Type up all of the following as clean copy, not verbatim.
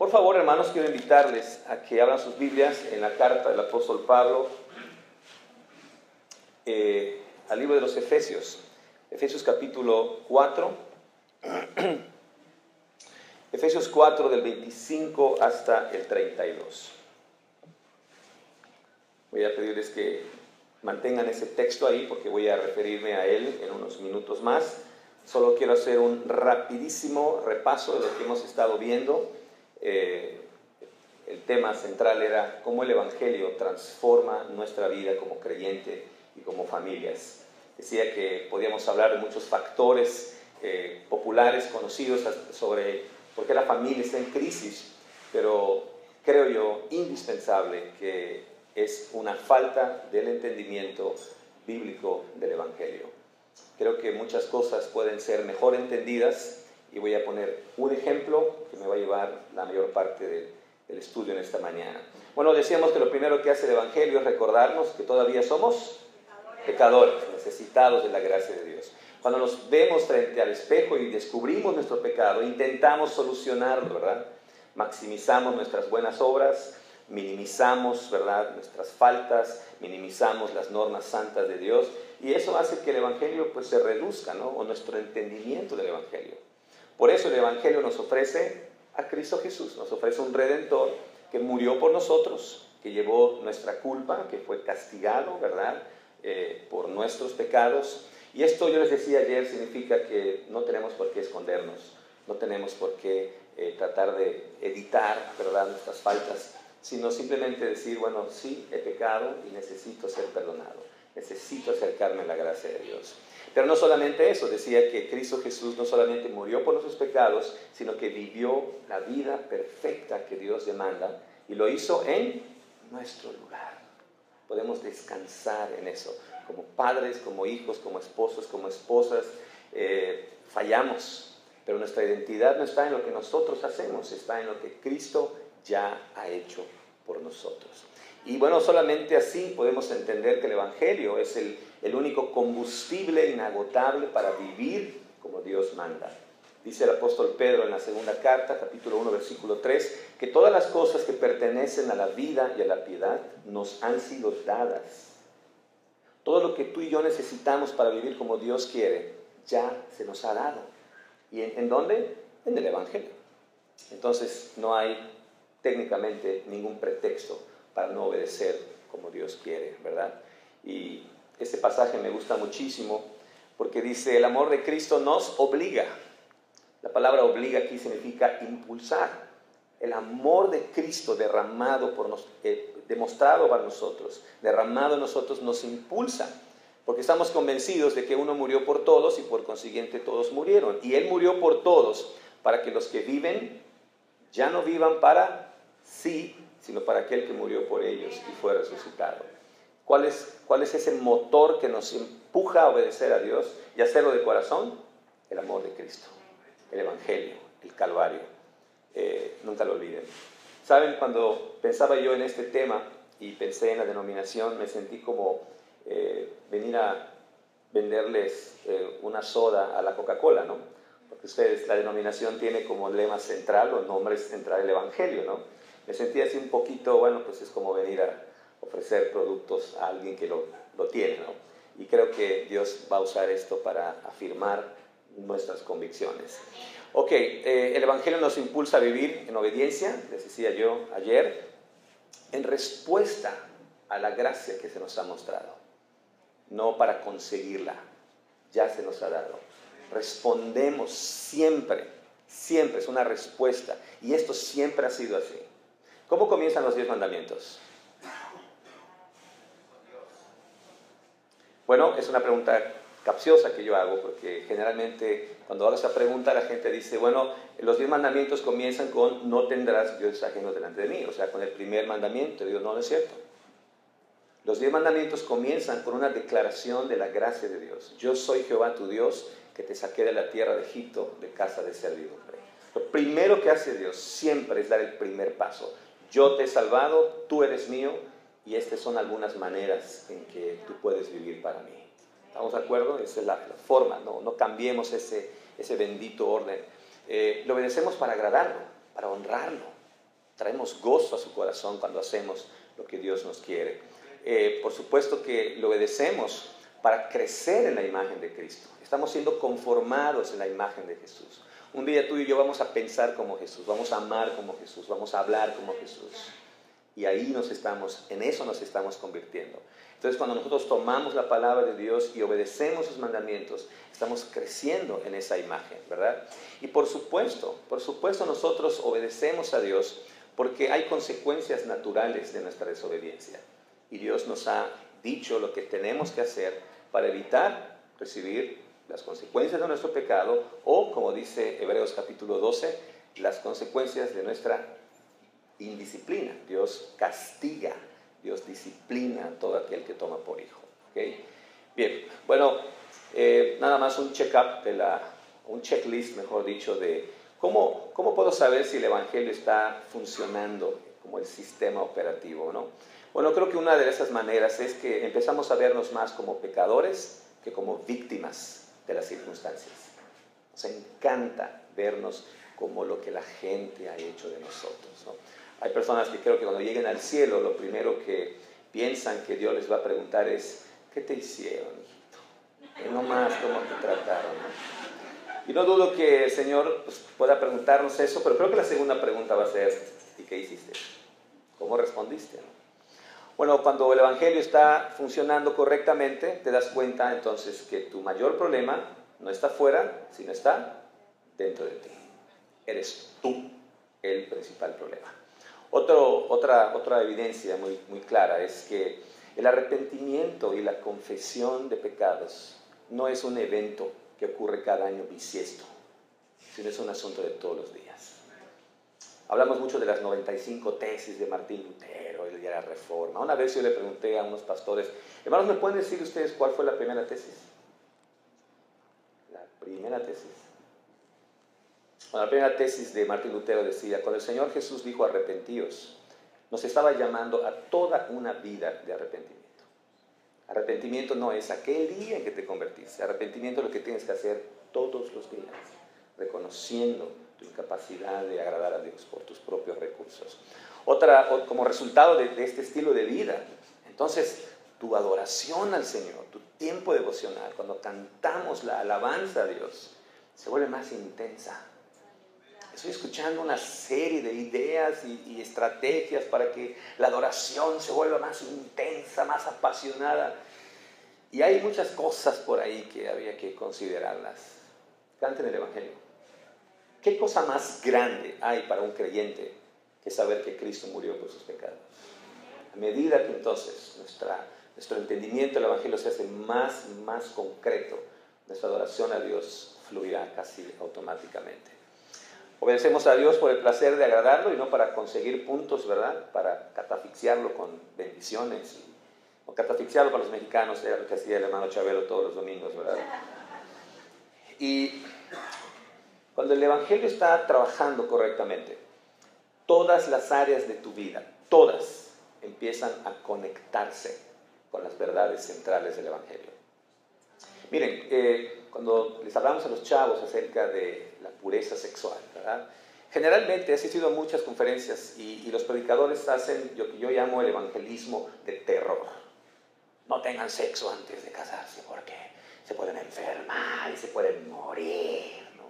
Por favor, hermanos, quiero invitarles a que abran sus Biblias en la carta del apóstol Pablo al libro de los Efesios. Efesios capítulo 4. Efesios 4 del 25 hasta el 32. Voy a pedirles que mantengan ese texto ahí porque voy a referirme a él en unos minutos más. Solo quiero hacer un rapidísimo repaso de lo que hemos estado viendo. El tema central era cómo el Evangelio transforma nuestra vida como creyente y como familias. Decía que podíamos hablar de muchos factores populares, conocidos sobre por qué la familia está en crisis, pero creo yo indispensable que es una falta del entendimiento bíblico del Evangelio. Creo que muchas cosas pueden ser mejor entendidas y voy a poner un ejemplo que me va a llevar la mayor parte del estudio en esta mañana. Bueno, decíamos que lo primero que hace el Evangelio es recordarnos que todavía somos pecadores, necesitados de la gracia de Dios. Cuando nos vemos frente al espejo y descubrimos nuestro pecado, intentamos solucionarlo, ¿verdad? Maximizamos nuestras buenas obras, minimizamos, ¿verdad?, nuestras faltas, minimizamos las normas santas de Dios, y eso hace que el Evangelio pues se reduzca, ¿no?, o nuestro entendimiento del Evangelio. Por eso el Evangelio nos ofrece a Cristo Jesús, nos ofrece un Redentor que murió por nosotros, que llevó nuestra culpa, que fue castigado, ¿verdad?, por nuestros pecados. Y esto, yo les decía ayer, significa que no tenemos por qué escondernos, no tenemos por qué tratar de evitar, ¿verdad?, nuestras faltas, sino simplemente decir, bueno, sí, he pecado y necesito ser perdonado, necesito acercarme a la gracia de Dios. Pero no solamente eso, decía que Cristo Jesús no solamente murió por nuestros pecados, sino que vivió la vida perfecta que Dios demanda y lo hizo en nuestro lugar. Podemos descansar en eso, como padres, como hijos, como esposos, como esposas. Fallamos, pero nuestra identidad no está en lo que nosotros hacemos, está en lo que Cristo ya ha hecho por nosotros. Y bueno, solamente así podemos entender que el Evangelio es el único combustible inagotable para vivir como Dios manda. Dice el apóstol Pedro en la segunda carta, capítulo 1, versículo 3, que todas las cosas que pertenecen a la vida y a la piedad nos han sido dadas. Todo lo que tú y yo necesitamos para vivir como Dios quiere, ya se nos ha dado. ¿Y en dónde? En el Evangelio. Entonces no hay técnicamente ningún pretexto para no obedecer como Dios quiere, ¿verdad? Y este pasaje me gusta muchísimo porque dice, el amor de Cristo nos obliga. La palabra obliga aquí significa impulsar. El amor de Cristo derramado demostrado para nosotros, derramado en nosotros, nos impulsa. Porque estamos convencidos de que uno murió por todos y por consiguiente todos murieron. Y Él murió por todos para que los que viven ya no vivan para sí, sino para aquel que murió por ellos y fue resucitado. ¿Cuál es ese motor que nos empuja a obedecer a Dios y hacerlo de corazón? El amor de Cristo, el Evangelio, el Calvario. Nunca lo olviden. ¿Saben? Cuando pensaba yo en este tema y pensé en la denominación, me sentí como venir a venderles una soda a la Coca-Cola, ¿no? Porque ustedes, la denominación tiene como lema central o nombre central el Evangelio, ¿no? Me sentí así un poquito, bueno, pues es como venir a ofrecer productos a alguien que lo tiene, ¿no? Y creo que Dios va a usar esto para afirmar nuestras convicciones. Ok, el Evangelio nos impulsa a vivir en obediencia, les decía yo ayer, en respuesta a la gracia que se nos ha mostrado, no para conseguirla, ya se nos ha dado. Respondemos siempre, siempre es una respuesta, y esto siempre ha sido así. ¿Cómo comienzan los 10 mandamientos? Bueno, es una pregunta capciosa que yo hago, porque generalmente cuando hago esa pregunta la gente dice, bueno, los 10 mandamientos comienzan con no tendrás dioses ajenos delante de mí, o sea, con el primer mandamiento. Digo, no es cierto. Los 10 mandamientos comienzan con una declaración de la gracia de Dios. Yo soy Jehová tu Dios, que te saqué de la tierra de Egipto, de casa de servidumbre. Lo primero que hace Dios siempre es dar el primer paso. Yo te he salvado, tú eres mío, y estas son algunas maneras en que tú puedes vivir para mí. ¿Estamos de acuerdo? Esa es la forma, no cambiemos ese bendito orden. Lo obedecemos para agradarlo, para honrarlo. Traemos gozo a su corazón cuando hacemos lo que Dios nos quiere. Por supuesto que lo obedecemos para crecer en la imagen de Cristo. Estamos siendo conformados en la imagen de Jesús. Un día tú y yo vamos a pensar como Jesús, vamos a amar como Jesús, vamos a hablar como Jesús. Y ahí en eso nos estamos convirtiendo. Entonces, cuando nosotros tomamos la palabra de Dios y obedecemos sus mandamientos, estamos creciendo en esa imagen, ¿verdad? Y por supuesto nosotros obedecemos a Dios porque hay consecuencias naturales de nuestra desobediencia. Y Dios nos ha dicho lo que tenemos que hacer para evitar recibir las consecuencias de nuestro pecado o, como dice Hebreos capítulo 12, las consecuencias de nuestra indisciplina. Dios castiga, Dios disciplina a todo aquel que toma por hijo. ¿Okay? Bien, bueno, nada más un check-up, un checklist, mejor dicho, de cómo puedo saber si el Evangelio está funcionando como el sistema operativo, ¿no? Bueno, creo que una de esas maneras es que empezamos a vernos más como pecadores que como víctimas de las circunstancias. Nos encanta vernos como lo que la gente ha hecho de nosotros, ¿no? Hay personas que creo que cuando lleguen al cielo, lo primero que piensan que Dios les va a preguntar es, ¿qué te hicieron, hijito? Y no más cómo te trataron, ¿no? Y no dudo que el Señor pueda preguntarnos eso, pero creo que la segunda pregunta va a ser, ¿y qué hiciste? ¿Cómo respondiste, no? Bueno, cuando el Evangelio está funcionando correctamente, te das cuenta entonces que tu mayor problema no está fuera, sino está dentro de ti. Eres tú el principal problema. Otra evidencia muy clara es que el arrepentimiento y la confesión de pecados no es un evento que ocurre cada año bisiesto, sino es un asunto de todos los días. Hablamos mucho de las 95 tesis de Martín Lutero y de la Reforma. Una vez yo le pregunté a unos pastores, hermanos, ¿me pueden decir ustedes cuál fue la primera tesis? La primera tesis. Bueno, la primera tesis de Martín Lutero decía, cuando el Señor Jesús dijo arrepentíos, nos estaba llamando a toda una vida de arrepentimiento. Arrepentimiento no es aquel día en que te convertiste. Arrepentimiento es lo que tienes que hacer todos los días, reconociendo tu incapacidad de agradar a Dios por tus propios recursos. Como resultado de este estilo de vida, entonces tu adoración al Señor, tu tiempo devocional, cuando cantamos la alabanza a Dios, se vuelve más intensa. Estoy escuchando una serie de ideas y estrategias para que la adoración se vuelva más intensa, más apasionada. Y hay muchas cosas por ahí que había que considerarlas. Canten el Evangelio. ¿Qué cosa más grande hay para un creyente que saber que Cristo murió por sus pecados? A medida que entonces nuestro entendimiento del Evangelio se hace más concreto, nuestra adoración a Dios fluirá casi automáticamente. Obedecemos a Dios por el placer de agradarlo y no para conseguir puntos, ¿verdad? Para catafixiarlo con bendiciones. O catafixiarlo para los mexicanos, era lo que hacía el hermano Chabelo todos los domingos, ¿verdad? Y cuando el Evangelio está trabajando correctamente, todas las áreas de tu vida, todas, empiezan a conectarse con las verdades centrales del Evangelio. Miren, cuando les hablamos a los chavos acerca de la pureza sexual, ¿verdad? Generalmente he asistido a muchas conferencias y los predicadores hacen lo que yo llamo el evangelismo de terror. No tengan sexo antes de casarse porque se pueden enfermar y se pueden morir, ¿no?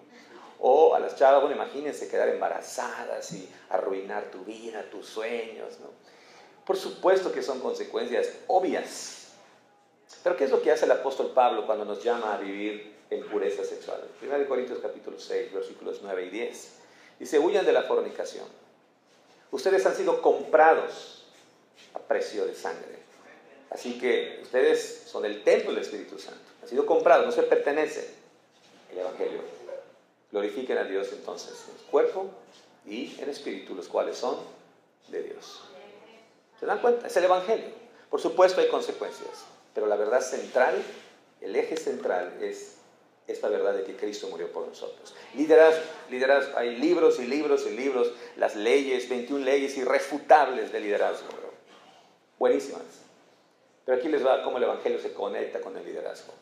O a las chavas, bueno, imagínense quedar embarazadas y arruinar tu vida, tus sueños, ¿no? Por supuesto que son consecuencias obvias. Pero ¿qué es lo que hace el apóstol Pablo cuando nos llama a vivir en pureza sexual? 1 Corintios capítulo 6, versículos 9 y 10. Dice, huyan de la fornicación. Ustedes han sido comprados a precio de sangre. Así que ustedes son el templo del Espíritu Santo. Han sido comprados, no se pertenece el Evangelio. Glorifiquen a Dios entonces en el cuerpo y en espíritu, los cuales son de Dios. ¿Se dan cuenta? Es el Evangelio. Por supuesto hay consecuencias, pero la verdad central, el eje central es esta verdad de que Cristo murió por nosotros. Liderazgo, hay libros y libros y libros, las leyes, 21 leyes irrefutables de liderazgo, bro. Buenísimas. Pero aquí les va cómo el Evangelio se conecta con el liderazgo.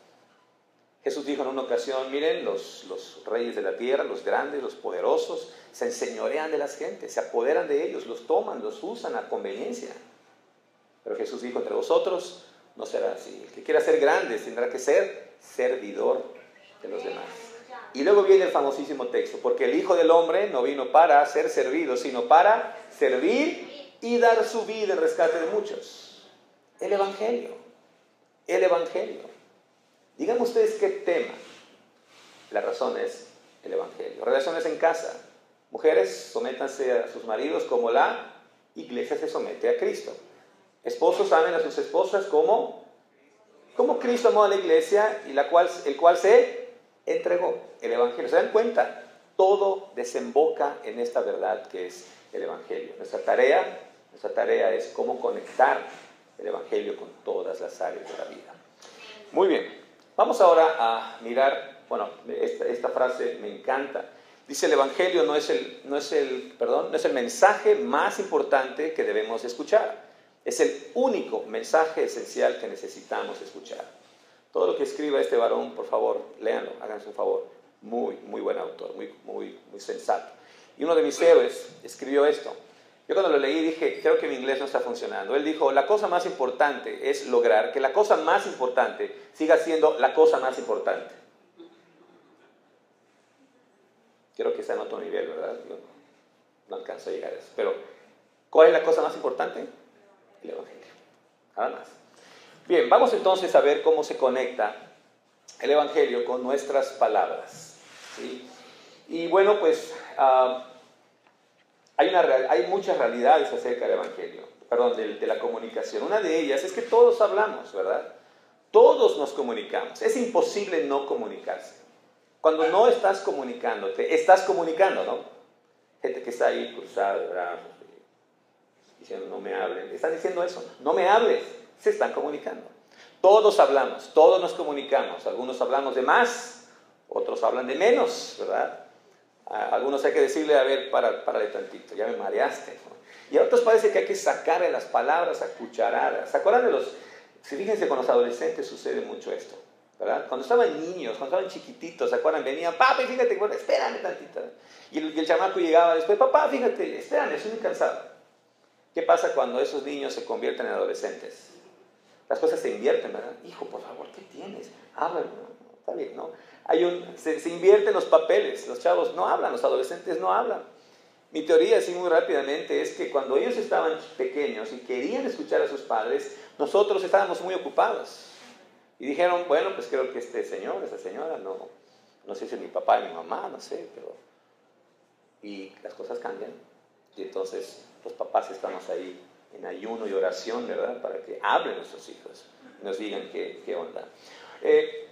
Jesús dijo en una ocasión, miren, los reyes de la tierra, los grandes, los poderosos, se enseñorean de las gentes, se apoderan de ellos, los toman, los usan a conveniencia. Pero Jesús dijo, entre vosotros no será así. El que quiera ser grande tendrá que ser servidor de los demás. Y luego viene el famosísimo texto, porque el Hijo del Hombre no vino para ser servido, sino para servir y dar su vida en rescate de muchos. El Evangelio. El Evangelio. Díganme ustedes qué tema. La razón es el Evangelio. Relaciones en casa. Mujeres, sométanse a sus maridos como la iglesia se somete a Cristo. Esposos, amen a sus esposas como Cristo amó a la iglesia y el cual se entregó. El Evangelio. ¿Se dan cuenta? Todo desemboca en esta verdad que es el Evangelio. Nuestra tarea es cómo conectar el Evangelio con todas las áreas de la vida. Muy bien. Vamos ahora a mirar, bueno, esta frase me encanta. Dice, el Evangelio no es el mensaje más importante que debemos escuchar. Es el único mensaje esencial que necesitamos escuchar. Todo lo que escriba este varón, por favor, léanlo, háganse un favor. Muy, muy buen autor, muy sensato. Y uno de mis héroes escribió esto. Yo cuando lo leí dije, creo que mi inglés no está funcionando. Él dijo, la cosa más importante es lograr que la cosa más importante siga siendo la cosa más importante. Creo que está en otro nivel, ¿verdad? Yo no alcanzo a llegar a eso. Pero, ¿cuál es la cosa más importante? El Evangelio. Nada más. Bien, vamos entonces a ver cómo se conecta el Evangelio con nuestras palabras. ¿Sí? Y bueno, pues hay muchas realidades acerca del Evangelio, de la comunicación. Una de ellas es que todos hablamos, ¿verdad? Todos nos comunicamos. Es imposible no comunicarse. Cuando no estás comunicándote, estás comunicando, ¿no? Gente que está ahí cruzada de brazos, diciendo no me hablen. Están diciendo eso, no me hables. Se están comunicando. Todos hablamos, todos nos comunicamos. Algunos hablamos de más, otros hablan de menos, ¿verdad? A algunos hay que decirle, a ver, párale tantito, ya me mareaste, ¿no? Y a otros parece que hay que sacarle las palabras a cucharadas. ¿Se acuerdan de fíjense, con los adolescentes sucede mucho esto, ¿verdad? Cuando estaban niños, cuando estaban chiquititos, ¿se acuerdan? Venían, papi, fíjate, bueno, espérame tantito. Y el chamaco llegaba después, papá, fíjate, espérame, estoy muy cansado. ¿Qué pasa cuando esos niños se convierten en adolescentes? Las cosas se invierten, ¿verdad? Hijo, por favor, ¿qué tienes? Habla, no, está bien, ¿no? Se invierten los papeles, los chavos no hablan, los adolescentes no hablan. Mi teoría, así muy rápidamente, es que cuando ellos estaban pequeños y querían escuchar a sus padres, nosotros estábamos muy ocupados. Y dijeron, bueno, pues creo que este señor, esa señora, no sé si es mi papá y mi mamá, no sé, pero... Y las cosas cambian. Y entonces los papás estamos ahí en ayuno y oración, ¿verdad? Para que hablen nuestros hijos y nos digan qué onda.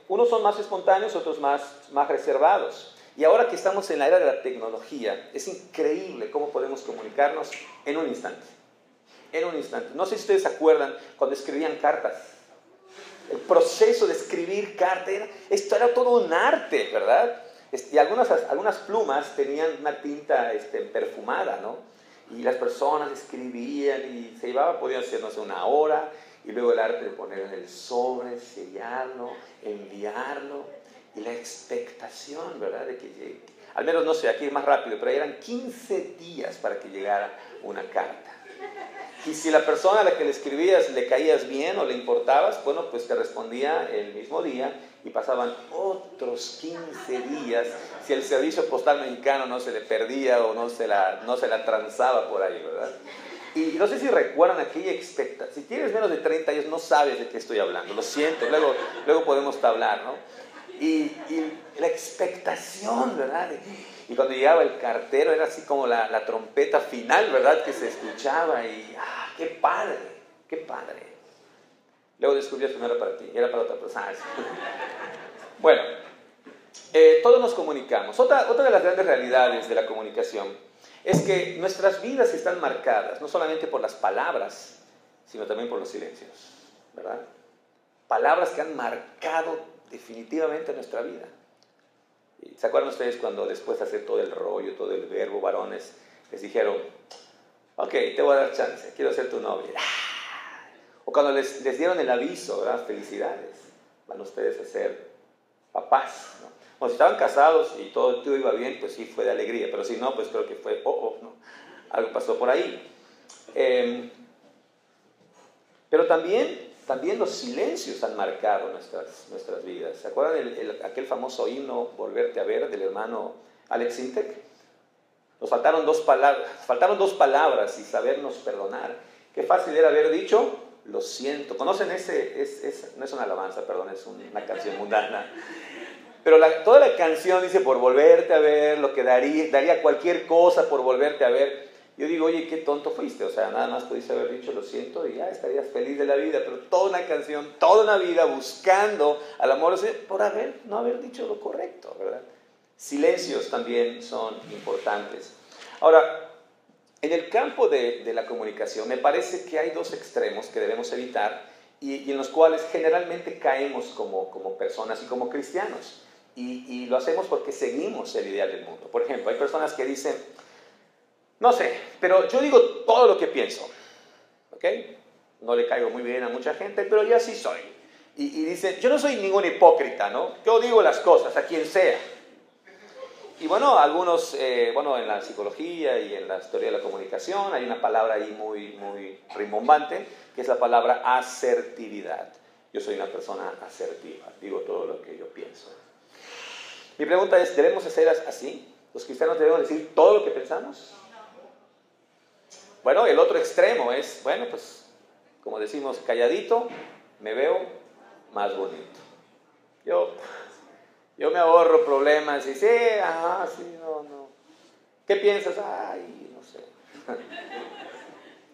Unos son más espontáneos, otros más reservados. Y ahora que estamos en la era de la tecnología, es increíble cómo podemos comunicarnos en un instante. En un instante. No sé si ustedes se acuerdan cuando escribían cartas. El proceso de escribir cartas, esto era todo un arte, ¿verdad? Y algunas plumas tenían una tinta perfumada, ¿no? Y las personas escribían y se llevaba, podían ser, no sé, una hora, y luego el arte de poner en el sobre, sellarlo, enviarlo, y la expectación, ¿verdad?, de que llegue. Al menos, no sé, aquí es más rápido, pero eran 15 días para que llegara una carta. Y si la persona a la que le escribías le caías bien o le importabas, bueno, pues te respondía el mismo día y pasaban otros 15 días si el servicio postal mexicano no se le perdía o no se la transaba por ahí, ¿verdad? Y no sé si recuerdan aquella expectación. Si tienes menos de 30 años no sabes de qué estoy hablando, lo siento, luego podemos hablar, ¿no? Y la expectación, ¿verdad? Y cuando llegaba el cartero era así como la trompeta final, ¿verdad? Que se escuchaba y ¡qué padre! ¡Qué padre! Luego descubrías que no era para ti, era para otra persona. Bueno, todos nos comunicamos. Otra de las grandes realidades de la comunicación es que nuestras vidas están marcadas no solamente por las palabras, sino también por los silencios, ¿verdad? Palabras que han marcado definitivamente nuestra vida. ¿Se acuerdan ustedes cuando después de hacer todo el rollo, todo el verbo, varones, les dijeron, ok, te voy a dar chance, quiero ser tu novia? O cuando les dieron el aviso, ¿verdad? Felicidades, van ustedes a ser papás, ¿no? O si estaban casados y todo iba bien, pues sí fue de alegría, pero si no, pues creo que fue, ¿no? Algo pasó por ahí. Pero también los silencios han marcado nuestras vidas. ¿Se acuerdan aquel famoso himno Volverte a ver del hermano Alex Sintek? Nos faltaron dos palabras y sabernos perdonar. Qué fácil era haber dicho, lo siento. ¿Conocen no es una alabanza, perdón, es una canción mundana. Pero toda la canción dice, por volverte a ver, lo que daría cualquier cosa por volverte a ver. Yo digo, oye, qué tonto fuiste. O sea, nada más pudiste haber dicho, lo siento, y ya estarías feliz de la vida. Pero toda una canción, toda una vida buscando al amor por no haber dicho lo correcto, ¿verdad? Silencios también son importantes. Ahora, en el campo de la comunicación, me parece que hay dos extremos que debemos evitar y en los cuales generalmente caemos como personas y como cristianos. Y lo hacemos porque seguimos el ideal del mundo. Por ejemplo, hay personas que dicen, no sé, pero yo digo todo lo que pienso, ¿ok? No le caigo muy bien a mucha gente, pero yo así soy. Y dicen, yo no soy ningún hipócrita, ¿no? Yo digo las cosas a quien sea. Y bueno, algunos, en la psicología y en la teoría de la comunicación hay una palabra ahí muy, muy rimbombante, que es la palabra asertividad. Yo soy una persona asertiva, digo todo lo que yo pienso. Mi pregunta es, ¿debemos ser así? ¿Los cristianos debemos decir todo lo que pensamos? Bueno, el otro extremo es, bueno, pues, como decimos, calladito, me veo más bonito. Yo me ahorro problemas y sí, no. ¿Qué piensas? Ay, no sé.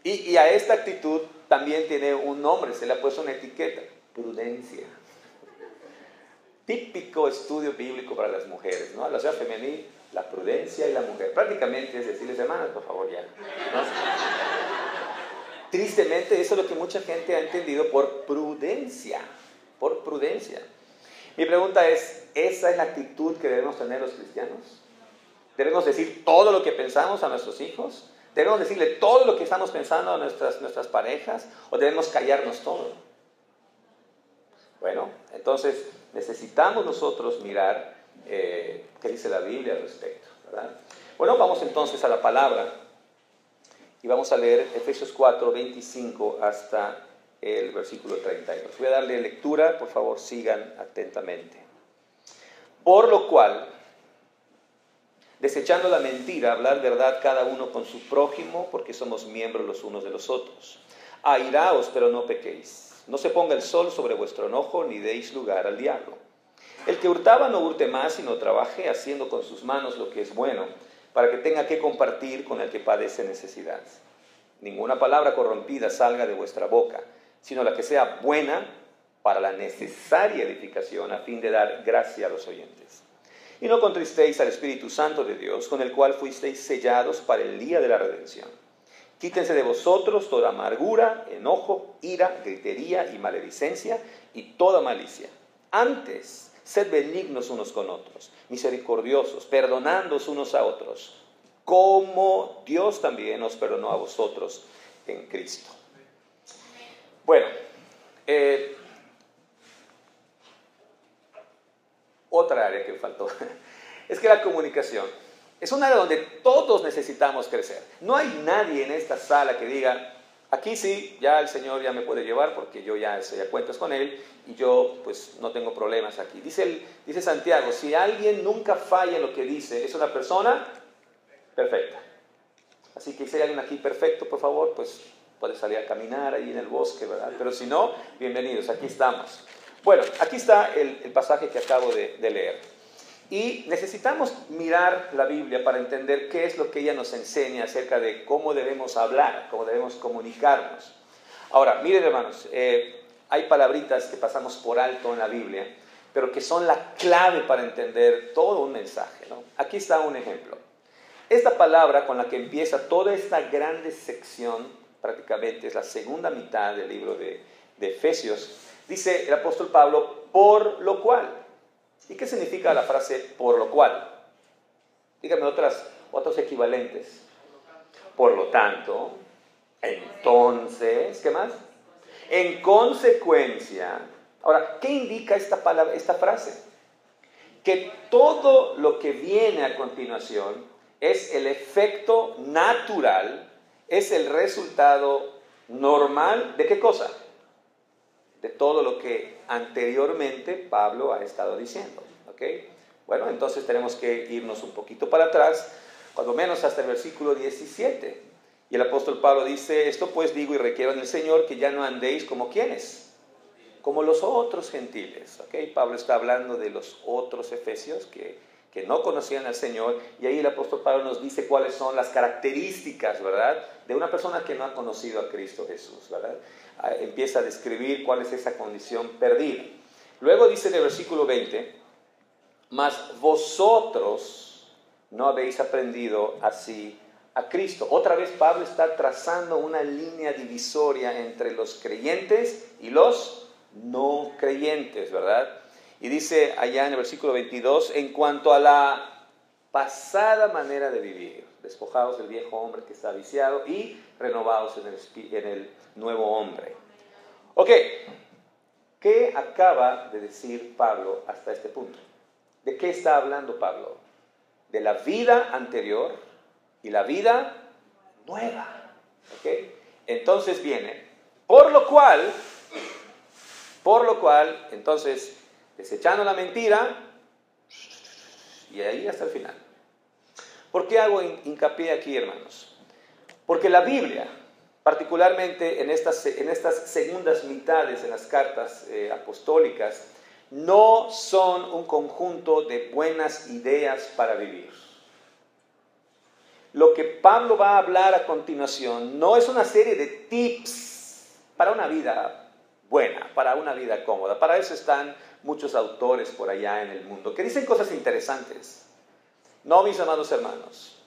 Y a esta actitud también tiene un nombre, se le ha puesto una etiqueta, prudencia. Típico estudio bíblico para las mujeres, ¿no? La sociedad femenil, la prudencia y la mujer. Prácticamente es decirles, hermanas, por favor, ya. ¿No? Tristemente, eso es lo que mucha gente ha entendido por prudencia. Por prudencia. Mi pregunta es, ¿esa es la actitud que debemos tener los cristianos? ¿Debemos decir todo lo que pensamos a nuestros hijos? ¿Debemos decirle todo lo que estamos pensando a nuestras parejas? ¿O debemos callarnos todo? Bueno, entonces necesitamos nosotros mirar qué dice la Biblia al respecto, ¿verdad? Bueno, vamos entonces a la palabra y vamos a leer Efesios 4, 25 hasta el versículo 32. Voy a darle lectura, por favor sigan atentamente. Por lo cual, desechando la mentira, hablad verdad cada uno con su prójimo, porque somos miembros los unos de los otros. Airaos, pero no pequéis. No se ponga el sol sobre vuestro enojo, ni deis lugar al diablo. El que hurtaba no hurte más, sino trabaje haciendo con sus manos lo que es bueno, para que tenga que compartir con el que padece necesidad. Ninguna palabra corrompida salga de vuestra boca, sino la que sea buena para la necesaria edificación, a fin de dar gracia a los oyentes. Y no contristéis al Espíritu Santo de Dios, con el cual fuisteis sellados para el día de la redención. Quítense de vosotros toda amargura, enojo, ira, gritería y maledicencia, y toda malicia. Antes, sed benignos unos con otros, misericordiosos, perdonándoos unos a otros, como Dios también os perdonó a vosotros en Cristo. Bueno, otra área que faltó es que la comunicación es un área donde todos necesitamos crecer. No hay nadie en esta sala que diga, aquí sí, ya el Señor ya me puede llevar porque yo ya estoy a cuentas con Él y yo pues no tengo problemas aquí. Dice Santiago, si alguien nunca falla en lo que dice, es una persona perfecta. Así que si hay alguien aquí perfecto, por favor, pues puede salir a caminar ahí en el bosque, ¿verdad? Pero si no, bienvenidos, aquí estamos. Bueno, aquí está el pasaje que acabo de leer. Y necesitamos mirar la Biblia para entender qué es lo que ella nos enseña acerca de cómo debemos hablar, cómo debemos comunicarnos. Ahora, miren hermanos, hay palabritas que pasamos por alto en la Biblia, pero que son la clave para entender todo un mensaje, ¿no? Aquí está un ejemplo. Esta palabra con la que empieza toda esta grande sección, prácticamente es la segunda mitad del libro de Efesios, dice el apóstol Pablo, por lo cual. ¿Y qué significa la frase por lo cual? Díganme otros equivalentes. Por lo tanto, entonces, ¿qué más? En consecuencia. Ahora, ¿qué indica esta frase? que todo lo que viene a continuación es el efecto natural, es el resultado normal ¿de qué cosa? De todo lo que anteriormente Pablo ha estado diciendo. ¿Ok? Bueno, entonces tenemos que irnos un poquito para atrás, cuando menos hasta el versículo 17. Y el apóstol Pablo dice, esto pues digo y requiero en el Señor que ya no andéis como ¿quiénes? Como los otros gentiles. ¿Ok? Pablo está hablando de los otros efesios que no conocían al Señor, y ahí el apóstol Pablo nos dice cuáles son las características, ¿verdad?, de una persona que no ha conocido a Cristo Jesús, ¿verdad? Empieza a describir cuál es esa condición perdida. Luego dice en el versículo 20, mas vosotros no habéis aprendido así a Cristo. Otra vez Pablo está trazando una línea divisoria entre los creyentes y los no creyentes, ¿verdad? Y dice allá en el versículo 22, en cuanto a la pasada manera de vivir, despojados del viejo hombre que está viciado y renovados en el nuevo hombre. Ok, ¿qué acaba de decir Pablo hasta este punto? ¿De qué está hablando Pablo? De la vida anterior y la vida nueva. ¿Ok? Entonces viene, por lo cual, entonces, desechando la mentira, y ahí hasta el final. ¿Por qué hago hincapié aquí, hermanos? Porque la Biblia, particularmente en estas segundas mitades, en las cartas apostólicas, no son un conjunto de buenas ideas para vivir. Lo que Pablo va a hablar a continuación no es una serie de tips para una vida buena, para una vida cómoda. Para eso están muchos autores por allá en el mundo que dicen cosas interesantes. No, mis amados hermanos.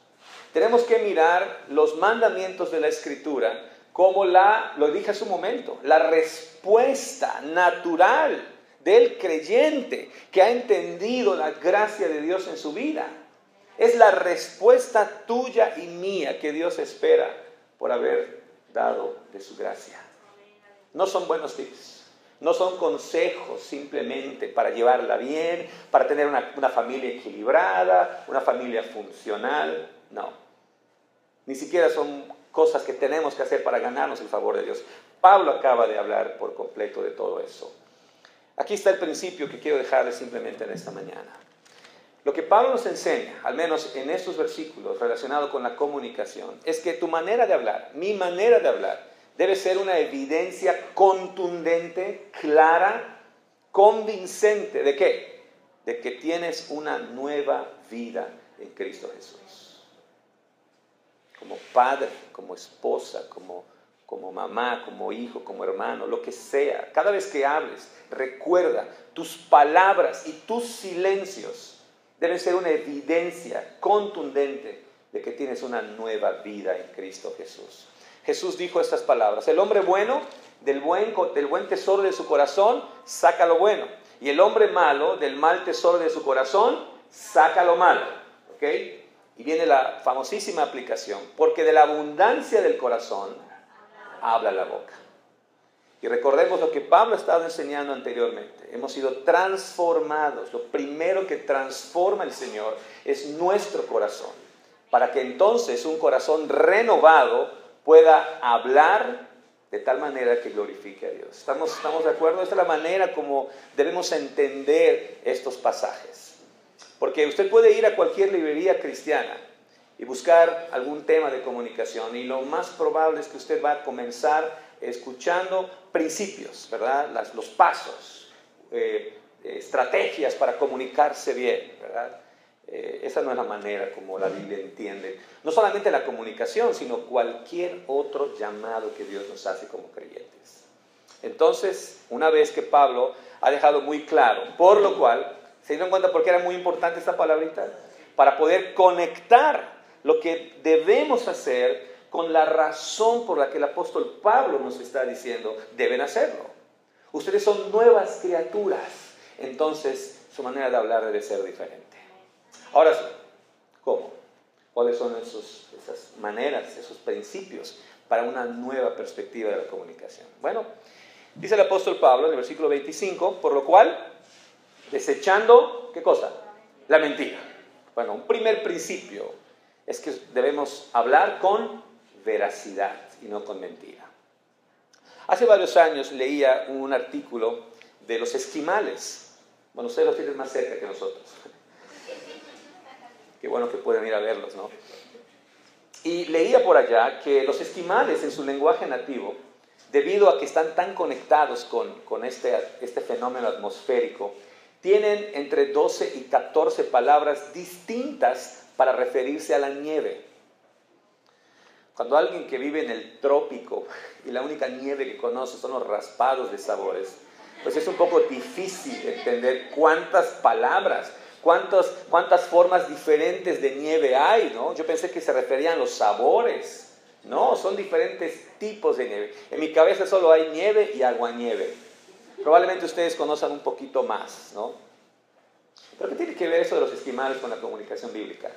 Tenemos que mirar los mandamientos de la Escritura como lo dije hace un momento, la respuesta natural del creyente que ha entendido la gracia de Dios en su vida. Es la respuesta tuya y mía que Dios espera por haber dado de su gracia. No son buenos tips, no son consejos simplemente para llevarla bien, para tener una familia equilibrada, una familia funcional, no. Ni siquiera son cosas que tenemos que hacer para ganarnos el favor de Dios. Pablo acaba de hablar por completo de todo eso. Aquí está el principio que quiero dejarles simplemente en esta mañana. Lo que Pablo nos enseña, al menos en estos versículos relacionados con la comunicación, es que tu manera de hablar, mi manera de hablar, debe ser una evidencia contundente, clara, convincente. ¿De qué? De que tienes una nueva vida en Cristo Jesús. Como padre, como esposa, como mamá, como hijo, como hermano, lo que sea. Cada vez que hables, recuerda, tus palabras y tus silencios deben ser una evidencia contundente de que tienes una nueva vida en Cristo Jesús. Jesús dijo estas palabras: el hombre bueno, del buen tesoro de su corazón, saca lo bueno. Y el hombre malo, del mal tesoro de su corazón, saca lo malo. ¿Ok? Y viene la famosísima aplicación: porque de la abundancia del corazón habla la boca. Y recordemos lo que Pablo ha estado enseñando anteriormente. Hemos sido transformados. Lo primero que transforma el Señor es nuestro corazón, para que entonces un corazón renovado pueda hablar de tal manera que glorifique a Dios. ¿Estamos de acuerdo? Esta es la manera como debemos entender estos pasajes. Porque usted puede ir a cualquier librería cristiana y buscar algún tema de comunicación, y lo más probable es que usted va a comenzar escuchando principios, ¿verdad? Los pasos, estrategias para comunicarse bien, ¿verdad? Esa no es la manera como la Biblia entiende, no solamente la comunicación, sino cualquier otro llamado que Dios nos hace como creyentes. Entonces, una vez que Pablo ha dejado muy claro, por lo cual, ¿se dieron cuenta por qué era muy importante esta palabrita? Para poder conectar lo que debemos hacer con la razón por la que el apóstol Pablo nos está diciendo, deben hacerlo. Ustedes son nuevas criaturas, entonces su manera de hablar debe ser diferente. Ahora sí, ¿cómo? ¿Cuáles son esas maneras, esos principios para una nueva perspectiva de la comunicación? Bueno, dice el apóstol Pablo en el versículo 25, por lo cual, desechando, ¿qué cosa? La mentira. Bueno, un primer principio es que debemos hablar con veracidad y no con mentira. Hace varios años leía un artículo de los esquimales. Bueno, ustedes los tienen más cerca que nosotros. Qué bueno que pueden ir a verlos, ¿no? Y leía por allá que los esquimales en su lenguaje nativo, debido a que están tan conectados con este fenómeno atmosférico, tienen entre 12 y 14 palabras distintas para referirse a la nieve. Cuando alguien que vive en el trópico y la única nieve que conoce son los raspados de sabores, pues es un poco difícil entender cuántas palabras, cuántas formas diferentes de nieve hay, ¿no? Yo pensé que se referían a los sabores. No, son diferentes tipos de nieve. En mi cabeza solo hay nieve y aguanieve. Probablemente ustedes conozcan un poquito más, ¿no? ¿Pero qué tiene que ver eso de los esquimales con la comunicación bíblica?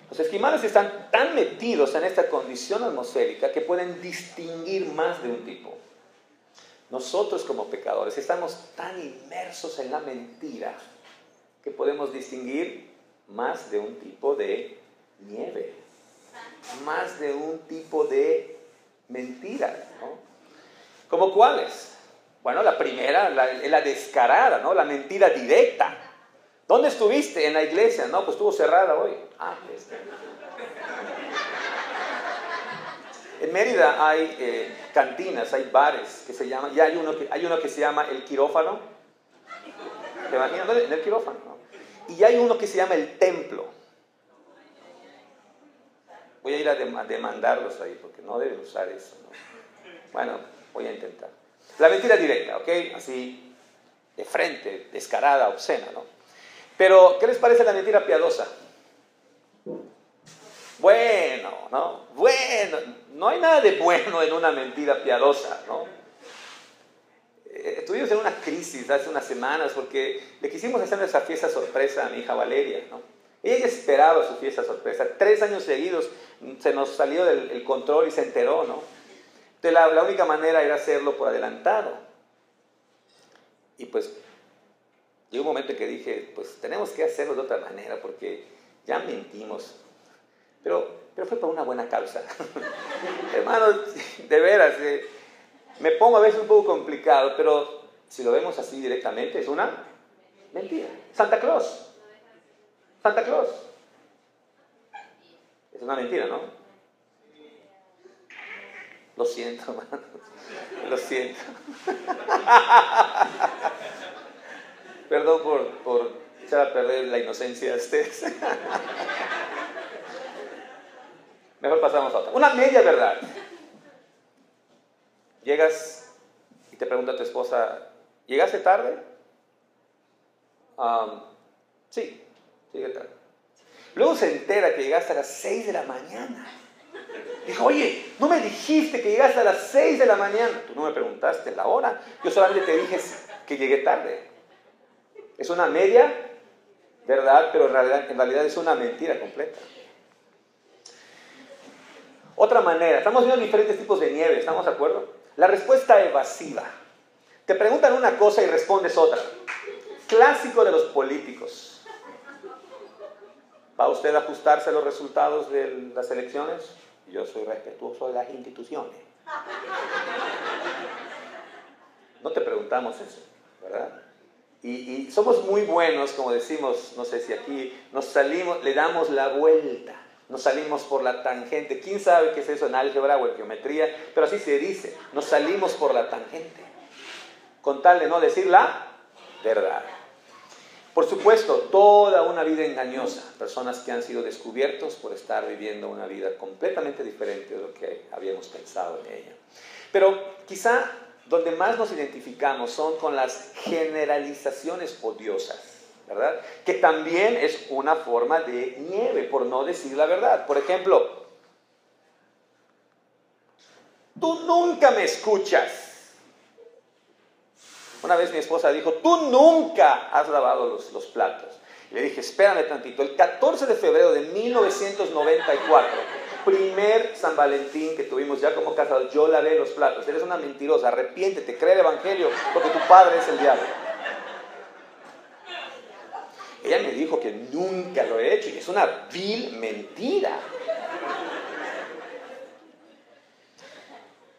Los esquimales están tan metidos en esta condición atmosférica que pueden distinguir más de un tipo. Nosotros como pecadores estamos tan inmersos en la mentira que podemos distinguir más de un tipo de nieve, más de un tipo de mentira, ¿no? ¿Cómo cuáles? Bueno, la primera, la descarada, ¿no? La mentira directa. ¿Dónde estuviste? En la iglesia. No, pues estuvo cerrada hoy. En Mérida hay cantinas, hay bares que se llaman, y hay uno que se llama El Quirófano. ¿Te imaginas? En el quirófano, ¿no? Y hay uno que se llama El Templo. Voy a ir a demandarlos ahí porque no deben usar eso, ¿no? Bueno, voy a intentar. La mentira directa, ¿ok? Así, de frente, descarada, obscena, ¿no? Pero, ¿qué les parece la mentira piadosa? Bueno, ¿no? Bueno, no hay nada de bueno en una mentira piadosa, ¿no? Estuvimos en una crisis hace unas semanas porque le quisimos hacer esa fiesta sorpresa a mi hija Valeria, ¿no? Ella esperaba su fiesta sorpresa. 3 años seguidos se nos salió del control y se enteró, ¿no? Entonces la única manera era hacerlo por adelantado. Y pues llegó un momento en que dije, pues tenemos que hacerlo de otra manera porque ya mentimos. Pero fue por una buena causa. Hermanos, de veras, me pongo a veces un poco complicado, pero si lo vemos así directamente es una mentira. Santa Claus. Es una mentira, ¿no? Lo siento, hermano. Lo siento. Perdón por echar a perder la inocencia de ustedes. Mejor pasamos a otra. Una media verdad. Llegas y te pregunta a tu esposa, ¿llegaste tarde? Sí, llegué tarde. Luego se entera que llegaste a las 6 de la mañana. Dijo, oye, ¿no me dijiste que llegaste a las 6 de la mañana? Tú no me preguntaste la hora. Yo solamente te dije que llegué tarde. Es una media verdad, pero en realidad es una mentira completa. Otra manera, estamos viendo diferentes tipos de nieve, ¿estamos de acuerdo? La respuesta evasiva. Te preguntan una cosa y respondes otra. Clásico de los políticos. ¿Va usted a ajustarse a los resultados de las elecciones? Yo soy respetuoso de las instituciones. No te preguntamos eso, ¿verdad? Y somos muy buenos, como decimos, no sé si aquí, nos salimos, le damos la vuelta, nos salimos por la tangente. ¿Quién sabe qué es eso en álgebra o en geometría? Pero así se dice, nos salimos por la tangente, con tal de no decir la verdad. Por supuesto, toda una vida engañosa, personas que han sido descubiertos por estar viviendo una vida completamente diferente de lo que habíamos pensado en ella. Pero quizá donde más nos identificamos son con las generalizaciones odiosas, ¿verdad? Que también es una forma de nieve, por no decir la verdad. Por ejemplo, tú nunca me escuchas. Una vez mi esposa dijo, tú nunca has lavado los platos. Y le dije, espérame tantito. El 14 de febrero de 1994, primer San Valentín que tuvimos ya como casados, yo lavé los platos. Eres una mentirosa, arrepiéntete, cree el evangelio, porque tu padre es el diablo. Ella me dijo que nunca lo he hecho y es una vil mentira.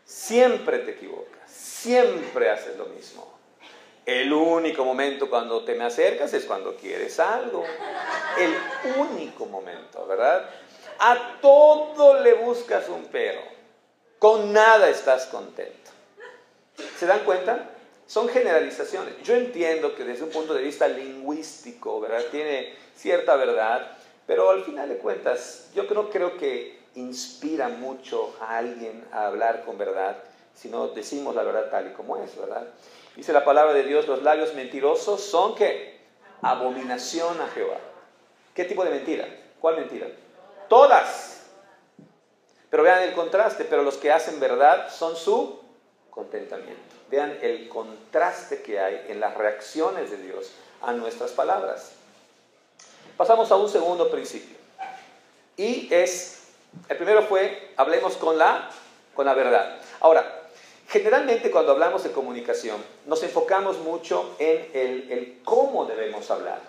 Siempre te equivocas, siempre haces lo mismo. El único momento cuando te me acercas es cuando quieres algo. El único momento, ¿verdad? A todo le buscas un pero. Con nada estás contento. ¿Se dan cuenta? Son generalizaciones. Yo entiendo que desde un punto de vista lingüístico, ¿verdad?, tiene cierta verdad, pero al final de cuentas yo no creo que inspira mucho a alguien a hablar con verdad, si no decimos la verdad tal y como es, ¿verdad? Dice la palabra de Dios, los labios mentirosos son, ¿qué? Abominación a Jehová. ¿Qué tipo de mentira? ¿Cuál mentira? Todas. Pero vean el contraste, pero los que hacen verdad son su contentamiento. Vean el contraste que hay en las reacciones de Dios a nuestras palabras. Pasamos a un segundo principio. Y el primero fue, hablemos con la verdad. Ahora, generalmente cuando hablamos de comunicación, nos enfocamos mucho en el cómo debemos hablar.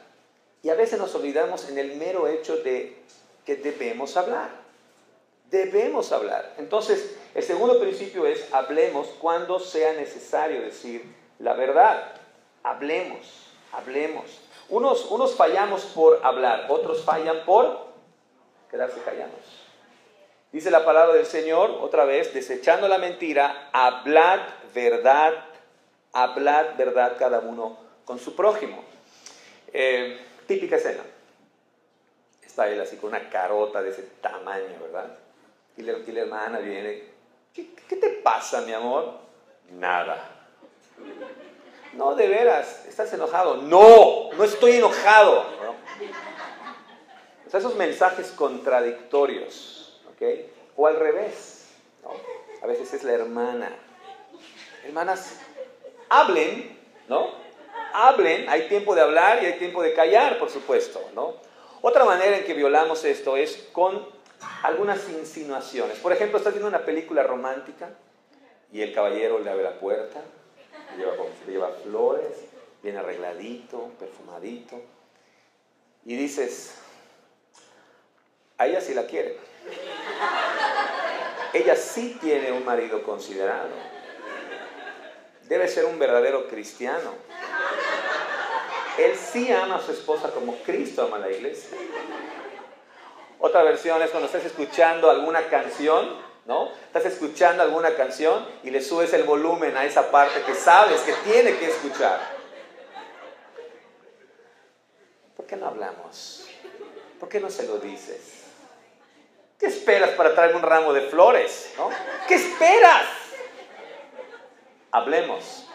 Y a veces nos olvidamos en el mero hecho de que debemos hablar. Debemos hablar. Entonces, el segundo principio es, hablemos cuando sea necesario decir la verdad. Hablemos. Unos fallamos por hablar, otros fallan por quedarse callados. Dice la palabra del Señor, otra vez, desechando la mentira, hablad verdad cada uno con su prójimo. Típica escena. Está él así con una carota de ese tamaño, ¿verdad? Y la hermana viene, ¿qué te pasa, mi amor? Nada. No, de veras, ¿estás enojado? No estoy enojado, ¿no? O sea, esos mensajes contradictorios, ¿ok? O al revés, ¿no? A veces es la hermana. Hermanas, hablen, ¿no? Hablen, hay tiempo de hablar y hay tiempo de callar, por supuesto, ¿no? Otra manera en que violamos esto es con algunas insinuaciones. Por ejemplo, estás viendo una película romántica y el caballero le abre la puerta, le lleva flores, bien arregladito, perfumadito, y dices, a ella sí la quiere. Ella sí tiene un marido considerado. Debe ser un verdadero cristiano. Él sí ama a su esposa como Cristo ama a la iglesia. Otra versión es cuando estás escuchando alguna canción, ¿no? Estás escuchando alguna canción y le subes el volumen a esa parte que sabes que tiene que escuchar. ¿Por qué no hablamos? ¿Por qué no se lo dices? ¿Qué esperas para traerme un ramo de flores, ¿no? ¿Qué esperas? Hablemos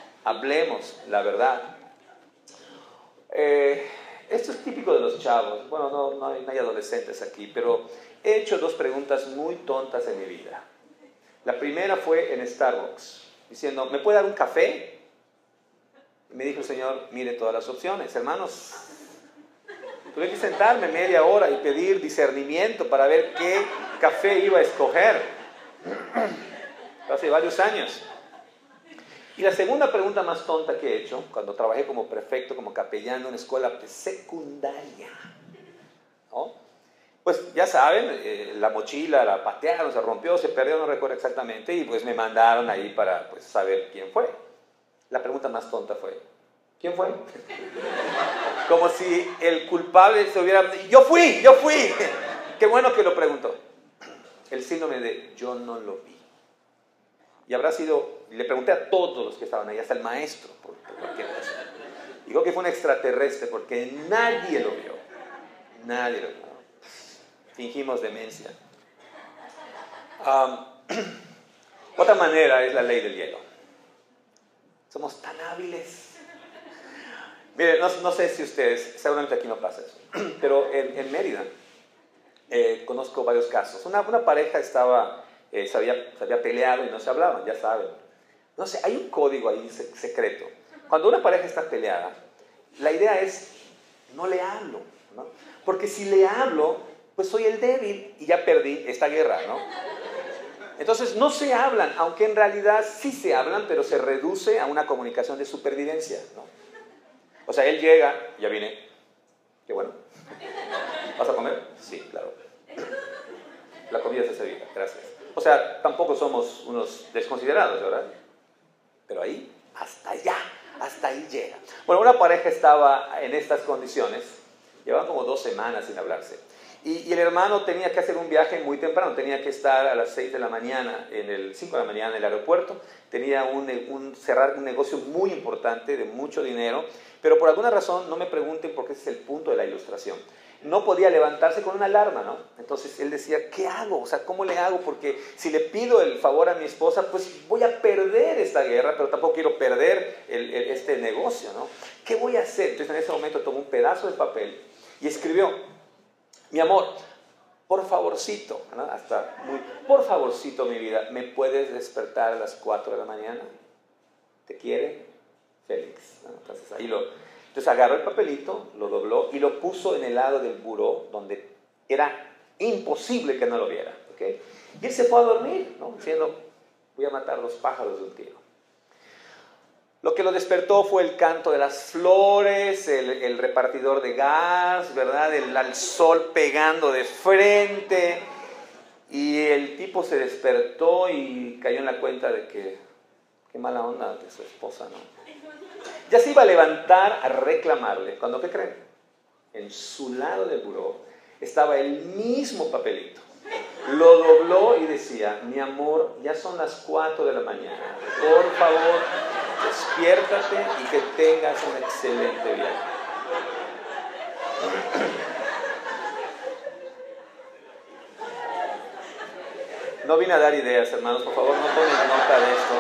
la verdad. Esto es típico de los chavos. Bueno, no hay adolescentes aquí, pero he hecho 2 preguntas muy tontas en mi vida. La primera fue en Starbucks, diciendo, ¿me puede dar un café? Y me dijo el señor, mire todas las opciones. Hermanos, tuve que sentarme media hora y pedir discernimiento para ver qué café iba a escoger. Hace varios años. Y la segunda pregunta más tonta que he hecho, cuando trabajé como prefecto, como capellán en una escuela de secundaria, ¿no? Pues ya saben, la mochila la patearon, se rompió, se perdió, no recuerdo exactamente, y pues me mandaron ahí para pues, saber quién fue. La pregunta más tonta fue, ¿quién fue? Como si el culpable se hubiera... ¡Yo fui! Qué bueno que lo preguntó. El síndrome de yo no lo vi. Y habrá sido, le pregunté a todos los que estaban ahí, hasta el maestro, por cualquier cosa. Digo que fue un extraterrestre porque nadie lo vio. Nadie lo vio. Fingimos demencia. Otra manera es la ley del hielo. Somos tan hábiles. Miren, no sé si ustedes, seguramente aquí no pasa eso, pero en Mérida conozco varios casos. Una pareja se había peleado y no se hablaban, ya saben. No sé, hay un código ahí secreto. Cuando una pareja está peleada, la idea es, no le hablo, ¿no? Porque si le hablo, pues soy el débil y ya perdí esta guerra, ¿no? Entonces no se hablan, aunque en realidad sí se hablan, pero se reduce a una comunicación de supervivencia, ¿no? O sea, él llega, ya vine, Qué bueno. ¿Vas a comer? Sí, claro. La comida está servida, gracias. O sea, tampoco somos unos desconsiderados, ¿verdad? Pero ahí, hasta ahí llega. Bueno, una pareja estaba en estas condiciones, llevaban como 2 semanas sin hablarse. Y el hermano tenía que hacer un viaje muy temprano, tenía que estar a las 6 de la mañana, 5 de la mañana en el aeropuerto, tenía cerrar un negocio muy importante, de mucho dinero, pero por alguna razón, no me pregunten porque ese es el punto de la ilustración, no podía levantarse con una alarma, ¿no? Entonces él decía, ¿qué hago? O sea, ¿cómo le hago? Porque si le pido el favor a mi esposa, pues voy a perder esta guerra, pero tampoco quiero perder este negocio, ¿no? ¿Qué voy a hacer? Entonces en ese momento tomó un pedazo de papel y escribió, mi amor, por favorcito, ¿no? Por favorcito, mi vida, ¿me puedes despertar a las 4 de la mañana? ¿Te quiere? Félix, ¿no? Entonces agarró el papelito, lo dobló y lo puso en el lado del buró, donde era imposible que no lo viera, ¿okay? Y él se fue a dormir, ¿no? Diciendo, voy a matar 2 pájaros de un tiro. Lo que lo despertó fue el canto de las flores, el repartidor de gas, ¿verdad? El sol pegando de frente. Y el tipo se despertó y cayó en la cuenta de que, qué mala onda de su esposa, ¿no? Ya se iba a levantar a reclamarle, cuando, ¿qué creen? En su lado del buró estaba el mismo papelito. Lo dobló y decía, mi amor, ya son las 4 de la mañana. Por favor, despiértate y que tengas un excelente viaje. No vine a dar ideas, hermanos, por favor, no tomen nota de esto.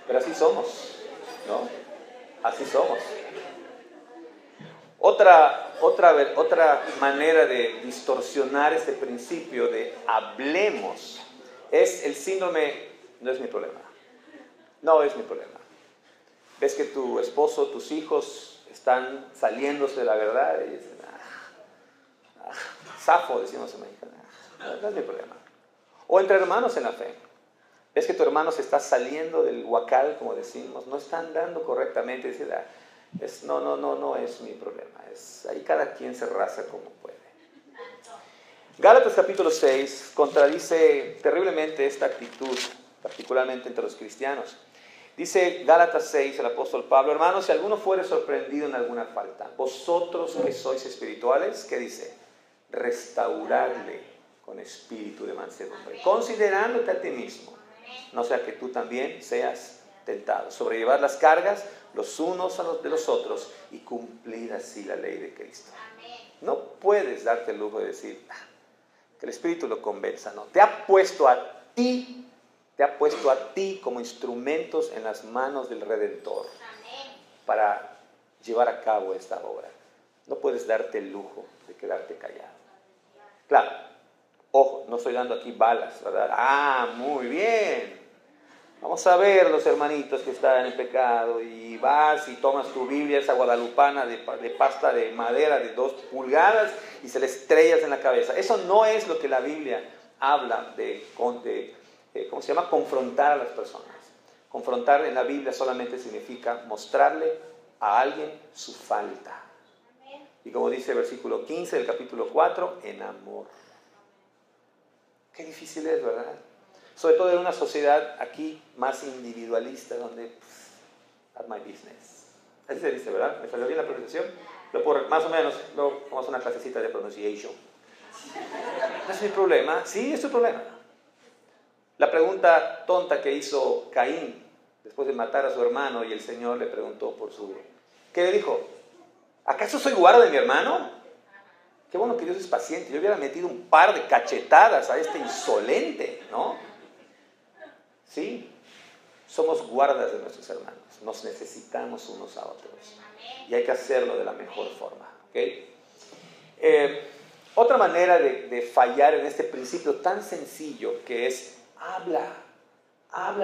Pero así somos, ¿no? Así somos. Otra manera de distorsionar este principio de hablemos es el síndrome, no es mi problema. No es mi problema. Ves que tu esposo, tus hijos están saliéndose de la verdad y dicen, zafo, decimos en México, no es mi problema. O entre hermanos en la fe. Ves que tu hermano se está saliendo del huacal, como decimos, no está andando correctamente, dice, no es mi problema. Ahí cada quien se raza como puede. Gálatas capítulo 6 contradice terriblemente esta actitud, particularmente entre los cristianos. Dice Gálatas 6, el apóstol Pablo, hermanos, si alguno fuere sorprendido en alguna falta, vosotros que sois espirituales, ¿qué dice? Restauradle con espíritu de mansedumbre, considerándote a ti mismo, no sea que tú también seas tentado. Sobrellevar las cargas los unos a los de los otros y cumplir así la ley de Cristo. No puedes darte el lujo de decir que el Espíritu lo convenza, no. Te ha puesto a ti como instrumentos en las manos del Redentor para llevar a cabo esta obra. No puedes darte el lujo de quedarte callado. Claro, ojo, no estoy dando aquí balas, ¿verdad? Muy bien. Vamos a ver los hermanitos que están en pecado y vas y tomas tu Biblia, esa guadalupana de pasta de madera de 2 pulgadas y se le estrellas en la cabeza. Eso no es lo que la Biblia habla de ¿cómo se llama? Confrontar a las personas. Confrontar en la Biblia solamente significa mostrarle a alguien su falta. Y como dice el versículo 15 del capítulo 4, en amor. Qué difícil es, ¿verdad? Sobre todo en una sociedad aquí más individualista, donde at my business. Así se dice, ¿verdad? ¿Me salió bien la pronunciación? Más o menos, luego vamos a una clasecita de pronunciation. ¿No es mi problema? Sí, es tu problema. La pregunta tonta que hizo Caín después de matar a su hermano y el Señor le preguntó ¿qué le dijo? ¿Acaso soy guarda de mi hermano? Qué bueno que Dios es paciente. Yo hubiera metido un par de cachetadas a este insolente, ¿no? Sí, somos guardas de nuestros hermanos. Nos necesitamos unos a otros. Y hay que hacerlo de la mejor forma, ¿ok? Otra manera de fallar en este principio tan sencillo que es habla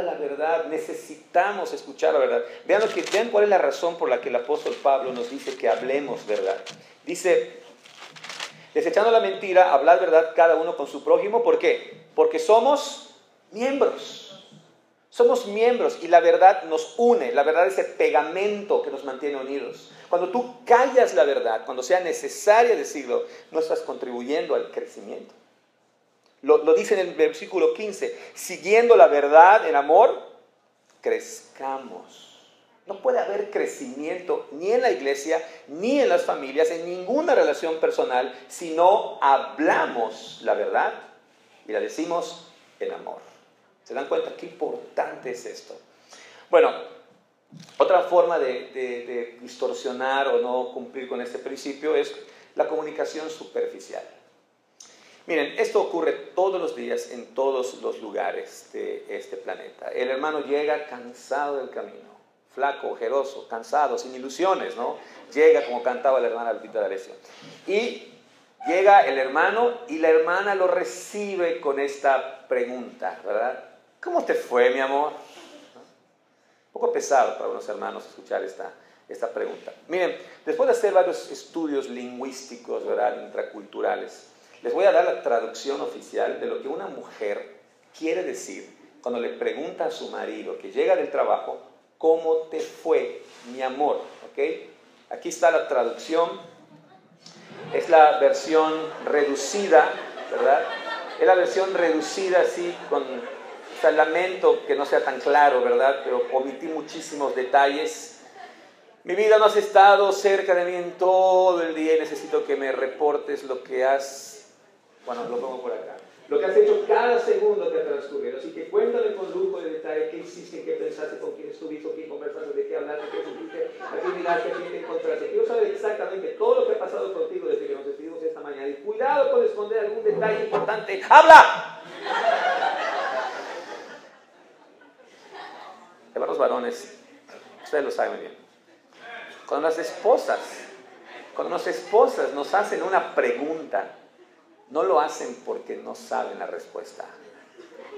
la verdad. Necesitamos escuchar la verdad. Vean cuál es la razón por la que el apóstol Pablo nos dice que hablemos verdad. Dice, desechando la mentira, hablad verdad cada uno con su prójimo. ¿Por qué? Porque somos miembros. Somos miembros y la verdad nos une. La verdad es el pegamento que nos mantiene unidos. Cuando tú callas la verdad, cuando sea necesario decirlo, no estás contribuyendo al crecimiento. Lo dice en el versículo 15, siguiendo la verdad en amor, crezcamos. No puede haber crecimiento ni en la iglesia, ni en las familias, en ninguna relación personal, si no hablamos la verdad y la decimos en amor. ¿Se dan cuenta qué importante es esto? Bueno, otra forma de distorsionar o no cumplir con este principio es la comunicación superficial. Miren, esto ocurre todos los días en todos los lugares de este planeta. El hermano llega cansado del camino, flaco, ojeroso, cansado, sin ilusiones, ¿no? Llega como cantaba la hermana Lupita D'Alessio. Y llega el hermano y la hermana lo recibe con esta pregunta, ¿verdad? ¿Cómo te fue, mi amor? Un poco pesado para unos hermanos escuchar esta pregunta. Miren, después de hacer varios estudios lingüísticos, ¿verdad?, intraculturales, les voy a dar la traducción oficial de lo que una mujer quiere decir cuando le pregunta a su marido que llega del trabajo, ¿cómo te fue, mi amor? ¿Ok? Aquí está la traducción. Es la versión reducida, ¿verdad? Es la versión reducida, así, con... O sea, lamento que no sea tan claro, ¿verdad? Pero omití muchísimos detalles. Mi vida, no has estado cerca de mí en todo el día y necesito que me reportes lo que has... Bueno, lo pongo por acá. Lo que has hecho cada segundo que ha transcurrido. Así que cuéntame con lujo de detalle qué hiciste, qué pensaste, con quién estuviste, quién conversaste, de qué hablaste, qué supiste, a quién miraste, a quién te encontraste. Quiero saber exactamente todo lo que ha pasado contigo desde que nos despedimos esta mañana. Y cuidado con esconder algún detalle importante. ¡Habla! Hermanos varones, ustedes lo saben bien. Cuando las esposas nos hacen una pregunta, no lo hacen porque no saben la respuesta.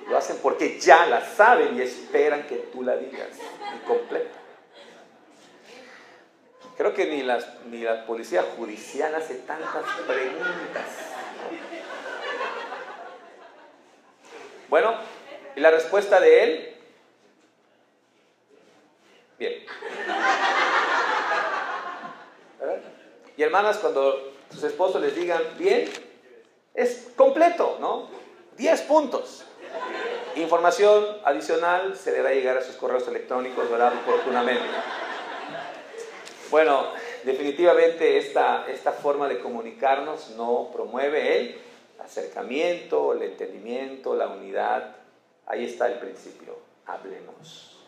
Lo hacen porque ya la saben y esperan que tú la digas y completa. Creo que ni la policía judicial hace tantas preguntas. Bueno, ¿y la respuesta de él? Bien. ¿Verdad? Y hermanas, cuando sus esposos les digan bien, es completo, ¿no? 10 puntos. Información adicional se le va a llegar a sus correos electrónicos, ¿verdad?, oportunamente. Bueno, definitivamente esta forma de comunicarnos no promueve el acercamiento, el entendimiento, la unidad. Ahí está el principio. Hablemos.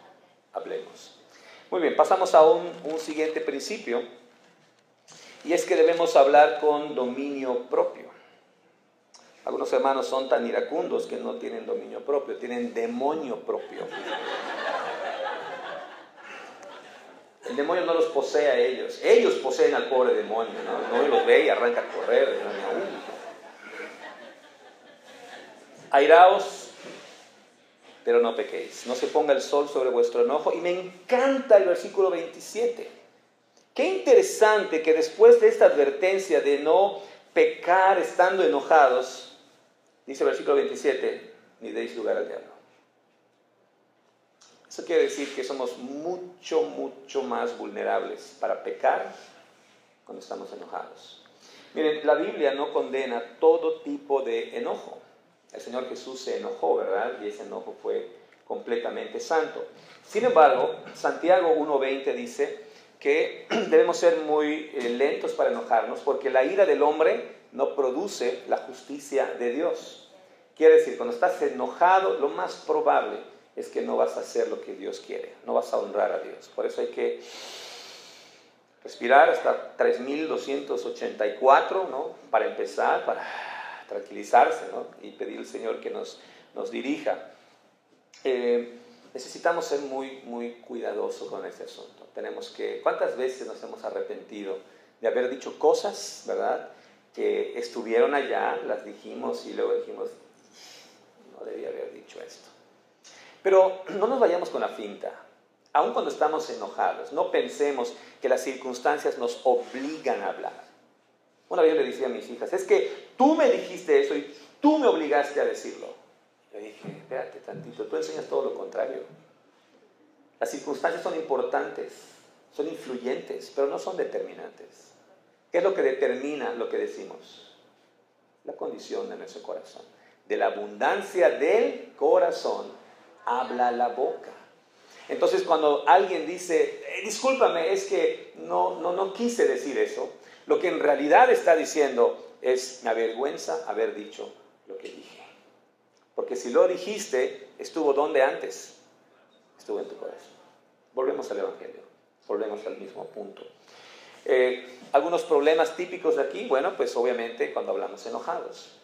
Muy bien, pasamos a un siguiente principio, y es que debemos hablar con dominio propio. Algunos hermanos son tan iracundos que no tienen dominio propio, tienen demonio propio. El demonio no los posee a ellos, ellos poseen al pobre demonio, ¿no? No los ve y arranca a correr. Airaos, pero no pequéis. No se ponga el sol sobre vuestro enojo. Y me encanta el versículo 27. Qué interesante que después de esta advertencia de no pecar estando enojados, dice el versículo 27, ni deis lugar al diablo. Eso quiere decir que somos mucho más vulnerables para pecar cuando estamos enojados. Miren, la Biblia no condena todo tipo de enojo. El Señor Jesús se enojó, ¿verdad? Y ese enojo fue completamente santo. Sin embargo, Santiago 1:20 dice que debemos ser muy lentos para enojarnos, porque la ira del hombre no produce la justicia de Dios. Quiere decir, cuando estás enojado, lo más probable es que no vas a hacer lo que Dios quiere, no vas a honrar a Dios. Por eso hay que respirar hasta 3284, ¿no?, para empezar, para tranquilizarse, ¿no?, y pedir al Señor que nos dirija. Necesitamos ser muy cuidadosos con este asunto. Tenemos que, ¿cuántas veces nos hemos arrepentido de haber dicho cosas, ¿verdad?, que estuvieron allá, las dijimos y luego dijimos, no debía haber dicho esto? Pero no nos vayamos con la finta. Aun cuando estamos enojados, no pensemos que las circunstancias nos obligan a hablar. Una vez yo le decía a mis hijas, es que tú me dijiste eso y tú me obligaste a decirlo. Le dije, espérate tantito, tú enseñas todo lo contrario. Las circunstancias son importantes, son influyentes, pero no son determinantes. ¿Qué es lo que determina lo que decimos? La condición de nuestro corazón. De la abundancia del corazón habla la boca. Entonces, cuando alguien dice, discúlpame, es que no quise decir eso, lo que en realidad está diciendo es, me avergüenza haber dicho lo que dije. Porque si lo dijiste, estuvo ¿dónde antes? Estuvo en tu corazón. Volvemos al Evangelio, volvemos al mismo punto. Algunos problemas típicos de aquí, bueno, pues obviamente cuando hablamos enojados.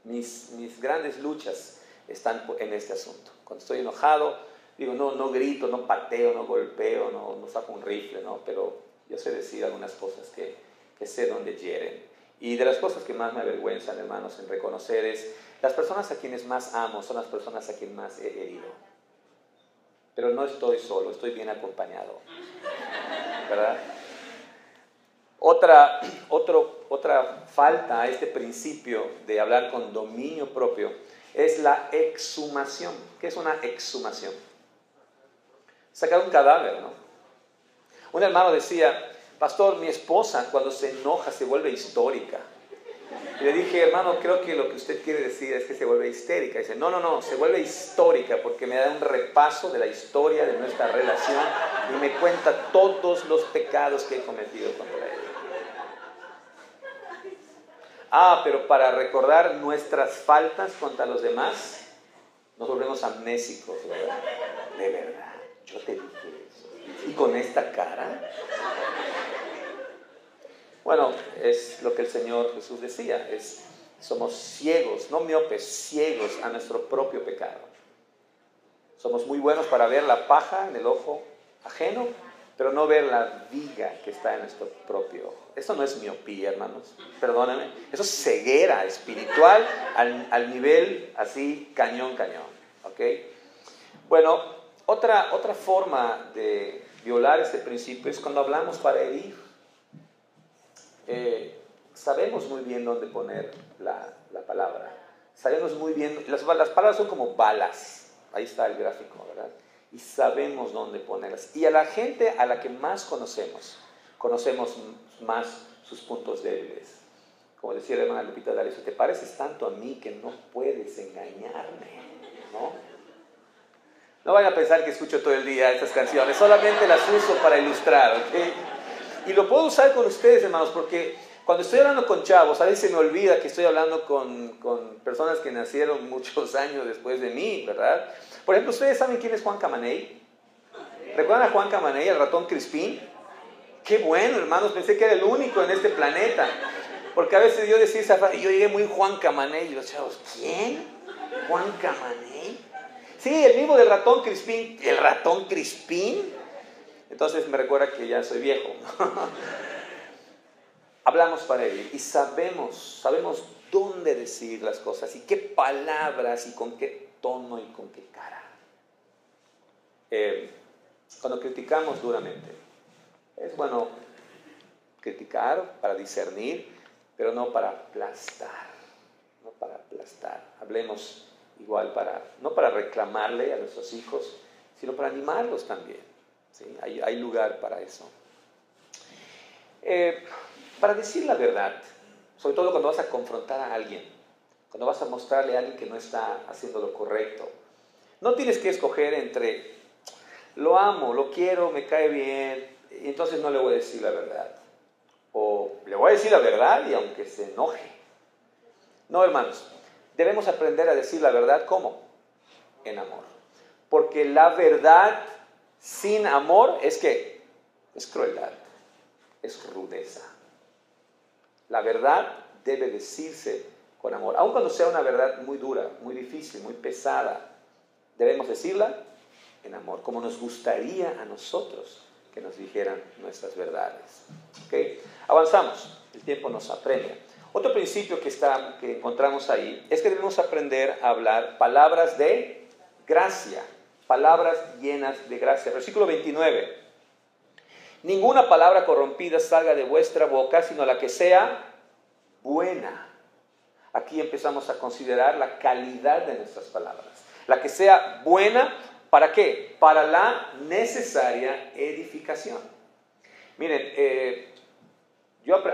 Mis grandes luchas están en este asunto. Cuando estoy enojado, digo, no grito, no pateo, no golpeo, no saco un rifle, ¿no? Pero yo sé decir algunas cosas que sé dónde hieren. Y de las cosas que más me avergüenzan, hermanos, en reconocer es, las personas a quienes más amo son las personas a quienes más he herido. Pero no estoy solo, estoy bien acompañado, ¿verdad? Otra falta a este principio de hablar con dominio propio es la exhumación. ¿Qué es una exhumación? Sacar un cadáver, ¿no? Un hermano decía, pastor, mi esposa cuando se enoja se vuelve histórica. Y le dije, hermano, creo que lo que usted quiere decir es que se vuelve histérica. Y dice, no, se vuelve histórica porque me da un repaso de la historia de nuestra relación y me cuenta todos los pecados que he cometido contra ella. Pero para recordar nuestras faltas contra los demás, nos volvemos amnésicos, ¿verdad? De verdad, yo te dije eso. ¿Y con esta cara? Bueno, es lo que el Señor Jesús decía, somos ciegos, no miopes, ciegos a nuestro propio pecado. Somos muy buenos para ver la paja en el ojo ajeno, pero no ver la viga que está en nuestro propio ojo. Eso no es miopía, hermanos, perdónenme. Eso es ceguera espiritual al nivel así cañón, ¿ok? Bueno, otra forma de violar este principio es cuando hablamos para herir. Sabemos muy bien dónde poner la palabra. Sabemos muy bien, las palabras son como balas. Ahí está el gráfico, ¿verdad? Y sabemos dónde ponerlas. Y a la gente a la que más conocemos más sus puntos débiles. Como decía la hermana Lupita D'Alessio, te pareces tanto a mí que no puedes engañarme, ¿no? No vayan a pensar que escucho todo el día estas canciones, solamente las uso para ilustrar, ¿ok? Y lo puedo usar con ustedes, hermanos, porque cuando estoy hablando con chavos, a veces se me olvida que estoy hablando con personas que nacieron muchos años después de mí, ¿verdad? Por ejemplo, ¿ustedes saben quién es Juan Camaney? ¿Recuerdan a Juan Camaney, el ratón Crispín? Qué bueno, hermanos, pensé que era el único en este planeta. Porque a veces yo decía esa frase, y yo llegué muy Juan Camaney, y los chavos, ¿quién? ¿Juan Camaney? Sí, el mismo del ratón Crispín. ¿El ratón Crispín? Entonces me recuerda que ya soy viejo. Hablamos para él y sabemos dónde decir las cosas y qué palabras y con qué tono y con qué cara. Cuando criticamos duramente, es bueno criticar para discernir, pero no para aplastar. No para aplastar. Hablemos igual no para reclamarle a nuestros hijos, sino para animarlos también. ¿Sí? Hay lugar para eso. Para decir la verdad, sobre todo cuando vas a confrontar a alguien, cuando vas a mostrarle a alguien que no está haciendo lo correcto, no tienes que escoger entre lo amo, lo quiero, me cae bien, y entonces no le voy a decir la verdad. O le voy a decir la verdad y aunque se enoje. No, hermanos, debemos aprender a decir la verdad, ¿cómo? En amor. Porque la verdad sin amor es ¿qué? Es crueldad, es rudeza. La verdad debe decirse con amor, aun cuando sea una verdad muy dura, muy difícil, muy pesada, debemos decirla en amor, como nos gustaría a nosotros que nos dijeran nuestras verdades. ¿Okay? Avanzamos, el tiempo nos apremia. Otro principio que encontramos ahí es que debemos aprender a hablar palabras de gracia, palabras llenas de gracia. Versículo 29. Ninguna palabra corrompida salga de vuestra boca, sino la que sea buena. Aquí empezamos a considerar la calidad de nuestras palabras. La que sea buena ¿Para qué? Para la necesaria edificación. Miren,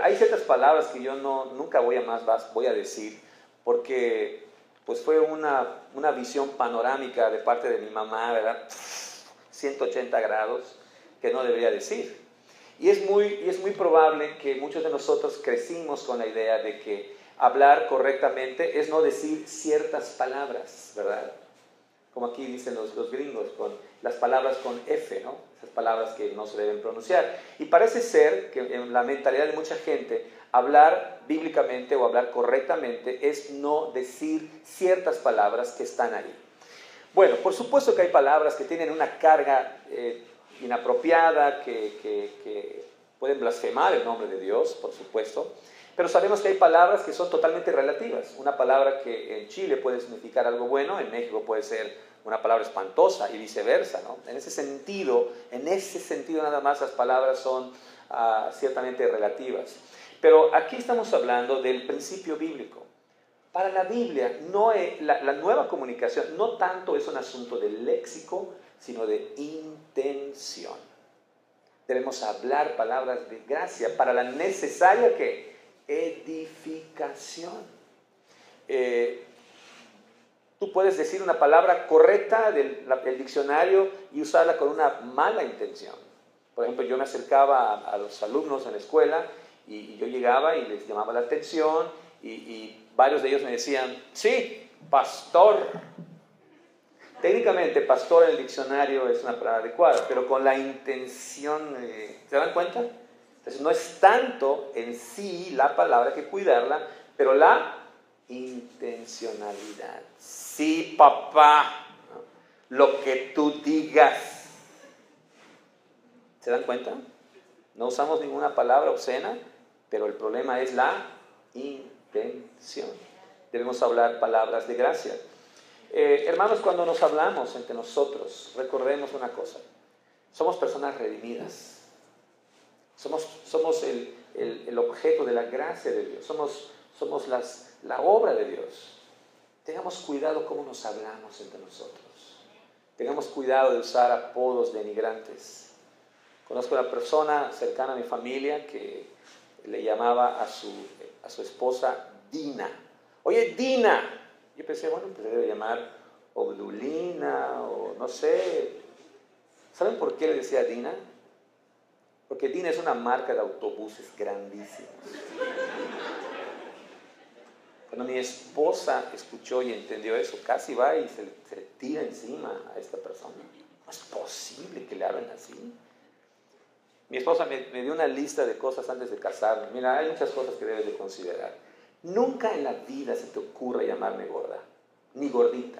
hay ciertas palabras que yo nunca voy a decir, porque pues fue una visión panorámica de parte de mi mamá, ¿verdad? 180 grados, que no debería decir. Y es muy probable que muchos de nosotros crecimos con la idea de que hablar correctamente es no decir ciertas palabras, ¿verdad? Como aquí dicen los gringos, con las palabras con F, ¿no? Esas palabras que no se deben pronunciar. Y parece ser que en la mentalidad de mucha gente, hablar bíblicamente o hablar correctamente es no decir ciertas palabras que están ahí. Bueno, por supuesto que hay palabras que tienen una carga inapropiada, que pueden blasfemar el nombre de Dios, por supuesto, pero sabemos que hay palabras que son totalmente relativas. Una palabra que en Chile puede significar algo bueno, en México puede ser una palabra espantosa y viceversa, ¿no? En ese sentido nada más las palabras son ciertamente relativas. Pero aquí estamos hablando del principio bíblico. Para la Biblia, la nueva comunicación no tanto es un asunto de léxico, sino de intención. Debemos hablar palabras de gracia para la necesaria ¿qué? Edificación. Tú puedes decir una palabra correcta del diccionario y usarla con una mala intención. Por ejemplo, yo me acercaba a los alumnos en la escuela y yo llegaba y les llamaba la atención y varios de ellos me decían, sí, pastor. Técnicamente, pastor en el diccionario es una palabra adecuada, pero con la intención, ¿se dan cuenta? Entonces, no es tanto en sí la palabra, hay que cuidarla, pero la intencionalidad. Sí, papá, ¿no? Lo que tú digas. ¿Se dan cuenta? No usamos ninguna palabra obscena, pero el problema es la intención. Debemos hablar palabras de gracia. Hermanos, cuando nos hablamos entre nosotros, recordemos una cosa. Somos personas redimidas. Somos el objeto de la gracia de Dios. Somos la obra de Dios. Tengamos cuidado cómo nos hablamos entre nosotros. Tengamos cuidado de usar apodos denigrantes. Conozco a una persona cercana a mi familia que le llamaba a su esposa Dina. Oye, Dina. Yo pensé, bueno, pues debe llamar Obdulina o no sé. ¿Saben por qué le decía Dina? Porque Dina es una marca de autobuses grandísimos. Cuando mi esposa escuchó y entendió eso, casi va y se tira encima a esta persona. No es posible que le hablen así. Mi esposa me dio una lista de cosas antes de casarme. Mira, hay muchas cosas que debes de considerar. Nunca en la vida se te ocurra llamarme gorda, ni gordita.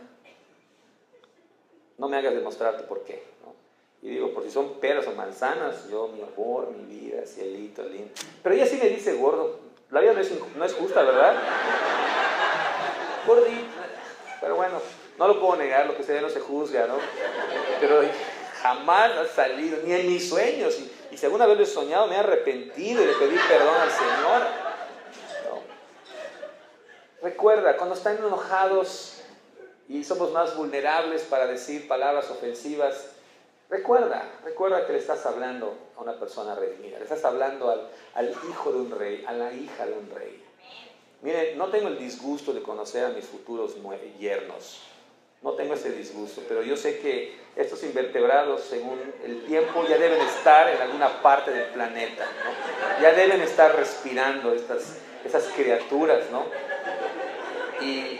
No me hagas demostrarte por qué, ¿no? Y digo, por si son peras o manzanas, yo, mi amor, mi vida, cielito, lindo. Pero ella sí me dice gordo. La vida no es justa, ¿verdad? Gordita. Pero bueno, no lo puedo negar, lo que se ve no se juzga, ¿no? Pero jamás ha salido, ni en mis sueños. Y si alguna vez lo he soñado, me he arrepentido y le pedí perdón al Señor. Recuerda, cuando están enojados y somos más vulnerables para decir palabras ofensivas, recuerda que le estás hablando a una persona redimida, le estás hablando al hijo de un rey, a la hija de un rey. Miren, no tengo el disgusto de conocer a mis futuros yernos, no tengo ese disgusto, pero yo sé que estos invertebrados, según el tiempo, ya deben estar en alguna parte del planeta, ¿no? Ya deben estar respirando esas criaturas, ¿no? Y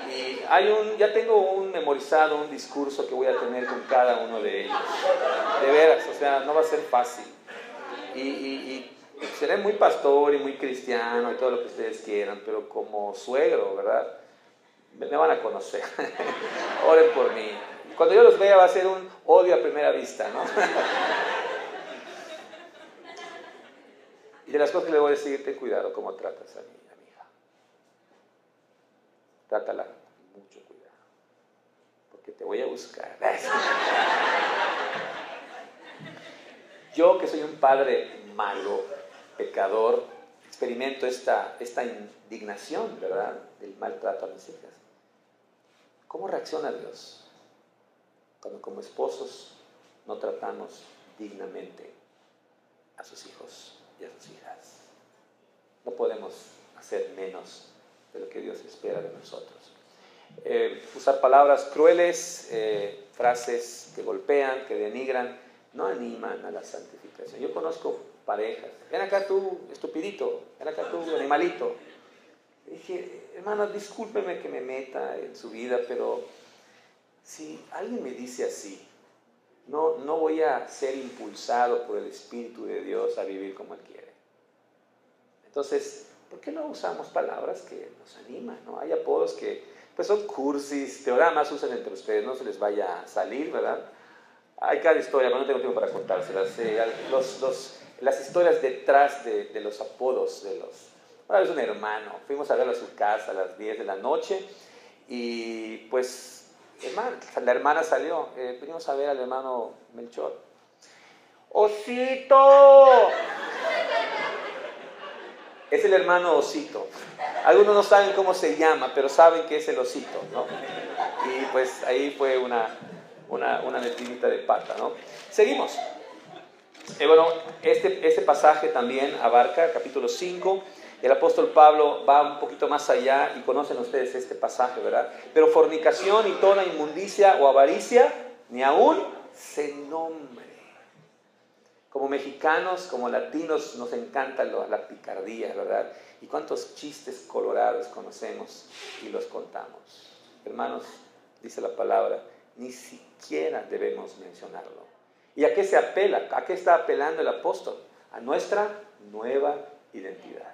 ya tengo memorizado un discurso que voy a tener con cada uno de ellos. De veras, o sea, no va a ser fácil. Y seré muy pastor y muy cristiano y todo lo que ustedes quieran, pero como suegro, ¿verdad? Me van a conocer. Oren por mí. Cuando yo los vea va a ser un odio a primera vista, ¿no? Y de las cosas que le voy a decir, ten cuidado cómo tratas a mi hija. Trátala con mucho cuidado, porque te voy a buscar. Yo, que soy un padre malo, pecador, experimento esta indignación, ¿verdad?, del maltrato a mis hijas. ¿Cómo reacciona Dios? cuando como esposos no tratamos dignamente a sus hijos y a sus hijas. No podemos hacer menos de lo que Dios espera de nosotros. Usar palabras crueles, frases que golpean, que denigran, no animan a la santificación. Yo conozco parejas, ven acá tú, estupidito, ven acá tú, animalito. Y dije, hermano, discúlpeme que me meta en su vida, pero si alguien me dice así, no voy a ser impulsado por el Espíritu de Dios a vivir como Él quiere. Entonces, ¿por qué no usamos palabras que nos animan, ¿no? Hay apodos que pues son cursis, teoramas usan entre ustedes, no se les vaya a salir, ¿verdad? Hay cada historia, pero no tengo tiempo para contárselas. Las historias detrás de los apodos de los... Una vez un hermano, fuimos a verlo a su casa a las 10 de la noche y pues la hermana salió, venimos a ver al hermano Melchor. ¡Osito! Es el hermano Osito. Algunos no saben cómo se llama, pero saben que es el Osito, ¿no? Y pues ahí fue una metidita de pata, ¿no? Seguimos. Bueno, este pasaje también abarca, capítulo 5, el apóstol Pablo va un poquito más allá y conocen ustedes este pasaje, ¿verdad? Pero fornicación y toda inmundicia o avaricia, ni aún se nombre. Como mexicanos, como latinos, nos encanta la picardía, ¿verdad? Y cuántos chistes colorados conocemos y los contamos. Hermanos, dice la palabra, ni siquiera debemos mencionarlo. ¿Y a qué se apela? ¿A qué está apelando el apóstol? A nuestra nueva identidad.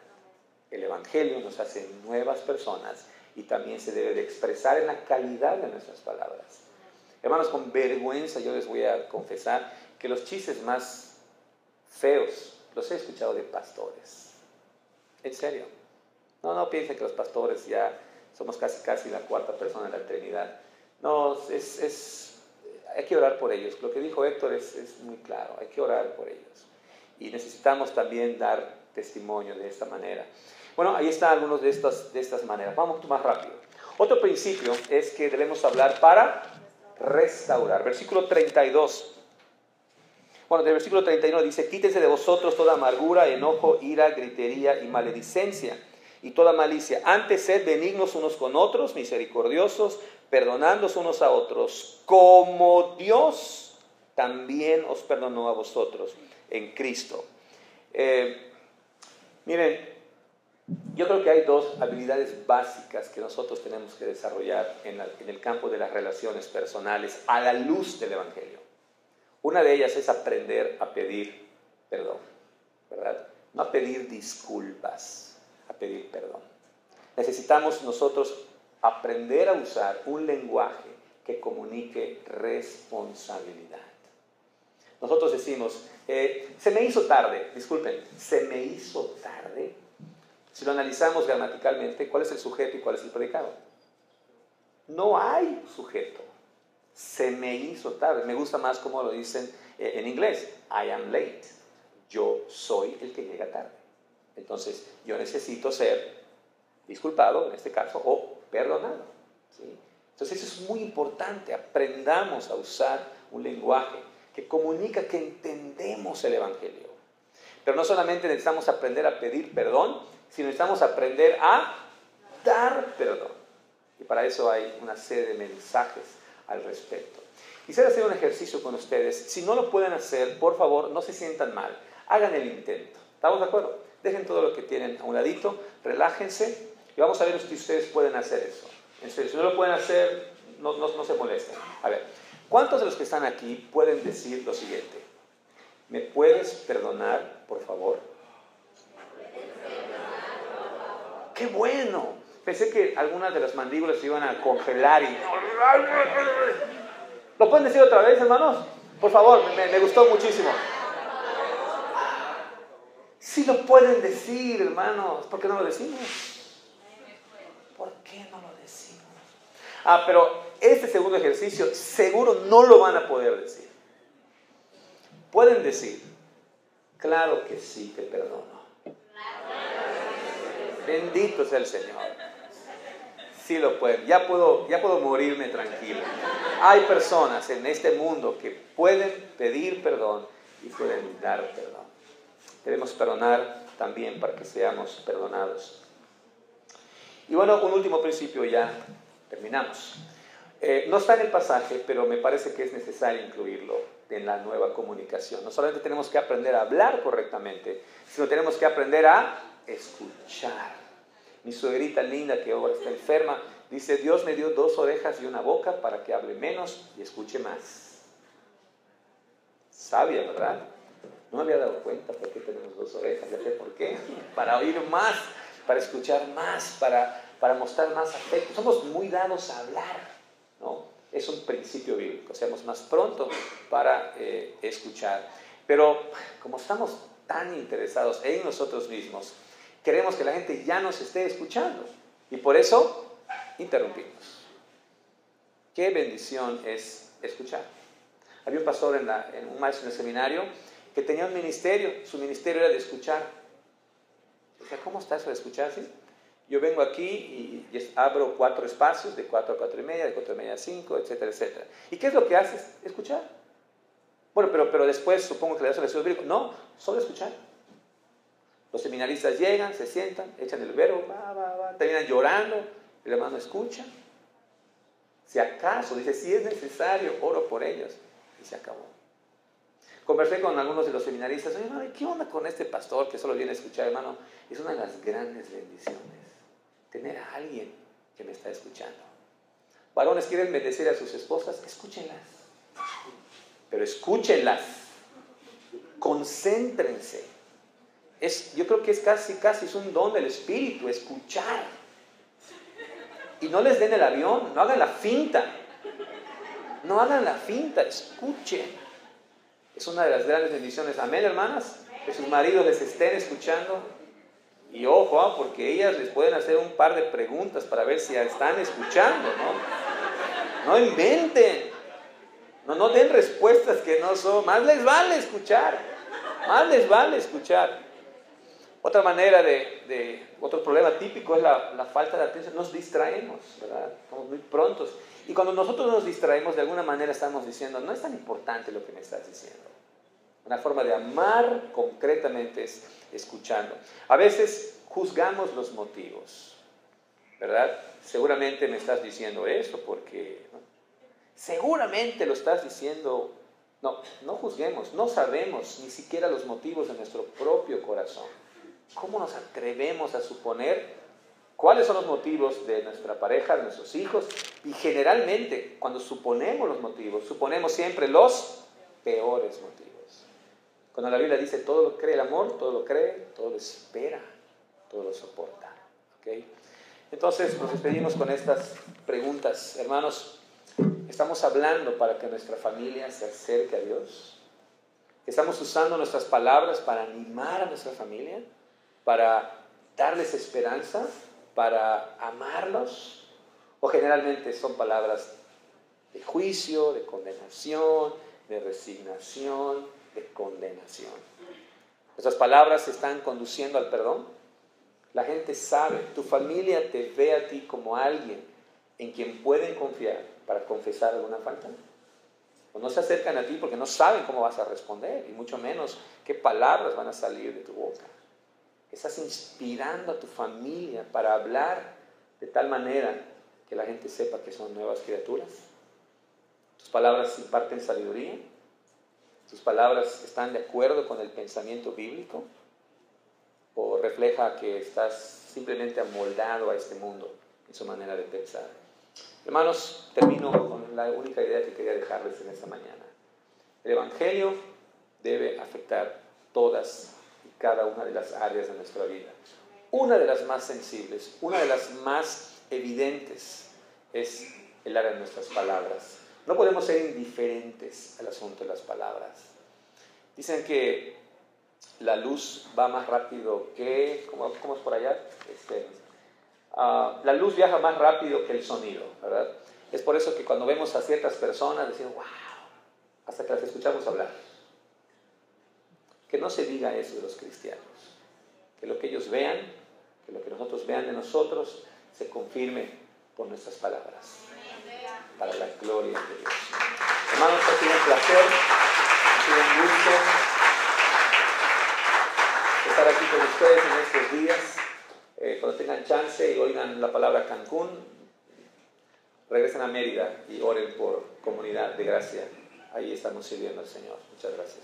El Evangelio nos hace nuevas personas y también se debe de expresar en la calidad de nuestras palabras. Hermanos, con vergüenza yo les voy a confesar que los chistes más feos los he escuchado de pastores. En serio. No piensen que los pastores ya somos casi la cuarta persona de la Trinidad. No, hay que orar por ellos. Lo que dijo Héctor es muy claro. Hay que orar por ellos. Y necesitamos también dar testimonio de esta manera. Bueno, ahí están algunos de estas maneras. Vamos más rápido. Otro principio es que debemos hablar para restaurar. Versículo 32. Bueno, del versículo 31 dice, quítense de vosotros toda amargura, enojo, ira, gritería y maledicencia y toda malicia. Antes sed benignos unos con otros, misericordiosos, perdonándoos unos a otros, como Dios también os perdonó a vosotros en Cristo. Miren, yo creo que hay dos habilidades básicas que nosotros tenemos que desarrollar en el campo de las relaciones personales a la luz del Evangelio. Una de ellas es aprender a pedir perdón, ¿verdad? No a pedir disculpas, a pedir perdón. Necesitamos nosotros aprender a usar un lenguaje que comunique responsabilidad. Nosotros decimos, se me hizo tarde, disculpen, se me hizo tarde. Si lo analizamos gramaticalmente, ¿cuál es el sujeto y cuál es el predicado? No hay sujeto. Se me hizo tarde. Me gusta más como lo dicen en inglés. I am late. Yo soy el que llega tarde. Entonces, yo necesito ser disculpado, en este caso, o perdonado, ¿sí? Entonces, eso es muy importante. Aprendamos a usar un lenguaje que comunica que entendemos el Evangelio. Pero no solamente necesitamos aprender a pedir perdón, sino necesitamos aprender a dar perdón. Y para eso hay una serie de mensajes al respecto. Quisiera hacer un ejercicio con ustedes. Si no lo pueden hacer, por favor, no se sientan mal. Hagan el intento. ¿Estamos de acuerdo? Dejen todo lo que tienen a un ladito, relájense y vamos a ver si ustedes pueden hacer eso. En serio, si no lo pueden hacer, no se molesten. A ver, ¿cuántos de los que están aquí pueden decir lo siguiente? ¿Me puedes perdonar, por favor? ¡Qué bueno! Pensé que algunas de las mandíbulas se iban a congelar y... ¿Lo pueden decir otra vez, hermanos? Por favor, me gustó muchísimo. Sí lo pueden decir, hermanos. ¿Por qué no lo decimos? ¿Por qué no lo decimos? Pero este segundo ejercicio seguro no lo van a poder decir. Pueden decir, claro que sí, te perdono. Bendito sea el Señor. Sí lo pueden. Ya puedo morirme tranquilo. Hay personas en este mundo que pueden pedir perdón y pueden dar perdón. Debemos perdonar también para que seamos perdonados. Y bueno, un último principio, ya terminamos. No está en el pasaje, pero me parece que es necesario incluirlo en la nueva comunicación. No solamente tenemos que aprender a hablar correctamente, sino tenemos que aprender a escuchar. Mi suegrita linda, que ahora está enferma, dice: Dios me dio 2 orejas y una boca para que hable menos y escuche más. Sabia, ¿verdad? No me había dado cuenta por qué tenemos 2 orejas. Ya sé por qué. Para oír más, para escuchar más, para mostrar más afecto. Somos muy dados a hablar, ¿no? Es un principio bíblico. Seamos más pronto para escuchar. Pero como estamos tan interesados en nosotros mismos, queremos que la gente ya nos esté escuchando. Y por eso interrumpimos. Qué bendición es escuchar. Había un pastor, un maestro en el seminario, que tenía un ministerio. Su ministerio era de escuchar. Decía: ¿cómo está eso de escuchar? ¿Sí? Yo vengo aquí y abro 4 espacios, de 4 a 4 y media, de 4 y media a 5, etcétera, etcétera. ¿Y qué es lo que haces? Escuchar. Bueno, pero después supongo que le das el estudio bíblico. No, solo escuchar. Los seminaristas llegan, se sientan, echan el verbo, terminan llorando, el hermano escucha. Si acaso, dice, si es necesario, oro por ellos. Y se acabó. Conversé con algunos de los seminaristas. Oye, hermano, ¿qué onda con este pastor que solo viene a escuchar, hermano? Es una de las grandes bendiciones, tener a alguien que me está escuchando. Varones, quieren bendecir a sus esposas, escúchenlas. Pero escúchenlas. Concéntrense. Yo creo que es casi es un don del Espíritu, escuchar. Y no les den el avión, no hagan la finta. No hagan la finta, escuchen. Es una de las grandes bendiciones. Amén, hermanas. Que sus maridos les estén escuchando. Y ojo, porque ellas les pueden hacer un par de preguntas para ver si están escuchando, ¿no? No inventen. No den respuestas que no son. Más les vale escuchar. Más les vale escuchar. Otra manera otro problema típico es la falta de atención. Nos distraemos, ¿verdad? Estamos muy prontos. Y cuando nosotros nos distraemos, de alguna manera estamos diciendo: no es tan importante lo que me estás diciendo. Una forma de amar concretamente es escuchando. A veces juzgamos los motivos, ¿verdad? Seguramente me estás diciendo eso porque, ¿no? Seguramente lo estás diciendo. No juzguemos, no sabemos ni siquiera los motivos de nuestro propio corazón. ¿Cómo nos atrevemos a suponer cuáles son los motivos de nuestra pareja, de nuestros hijos? Y generalmente, cuando suponemos los motivos, suponemos siempre los peores motivos. Cuando la Biblia dice: todo lo cree el amor, todo lo cree, todo lo espera, todo lo soporta. ¿Okay? Entonces nos despedimos con estas preguntas. Hermanos, ¿estamos hablando para que nuestra familia se acerque a Dios? ¿Estamos usando nuestras palabras para animar a nuestra familia? ¿Para darles esperanza? ¿Para amarlos? ¿O generalmente son palabras de juicio, de condenación, de resignación, de condenación? ¿Nuestras palabras están conduciendo al perdón? La gente sabe, tu familia te ve a ti como alguien en quien pueden confiar para confesar alguna falta. O no se acercan a ti porque no saben cómo vas a responder, y mucho menos qué palabras van a salir de tu boca. Estás inspirando a tu familia para hablar de tal manera que la gente sepa que son nuevas criaturas. Tus palabras imparten sabiduría. Tus palabras están de acuerdo con el pensamiento bíblico, o refleja que estás simplemente amoldado a este mundo en su manera de pensar. Hermanos, termino con la única idea que quería dejarles en esta mañana. El Evangelio debe afectar todas y cada una de las áreas de nuestra vida. Una de las más sensibles, una de las más evidentes es el área de nuestras palabras. No podemos ser indiferentes al asunto de las palabras. Dicen que la luz va más rápido que... ¿Cómo es por allá? La luz viaja más rápido que el sonido, ¿verdad? Es por eso que cuando vemos a ciertas personas decimos: ¡wow! Hasta que las escuchamos hablar. Que no se diga eso de los cristianos. Que lo que ellos vean, que lo que nosotros vean de nosotros, se confirme por nuestras palabras, para la gloria de Dios. Hermanos, ha sido un placer, ha sido un gusto estar aquí con ustedes en estos días. Cuando tengan chance y oigan la palabra Cancún, regresen a Mérida y oren por Comunidad de Gracia. Ahí estamos sirviendo al Señor. Muchas gracias.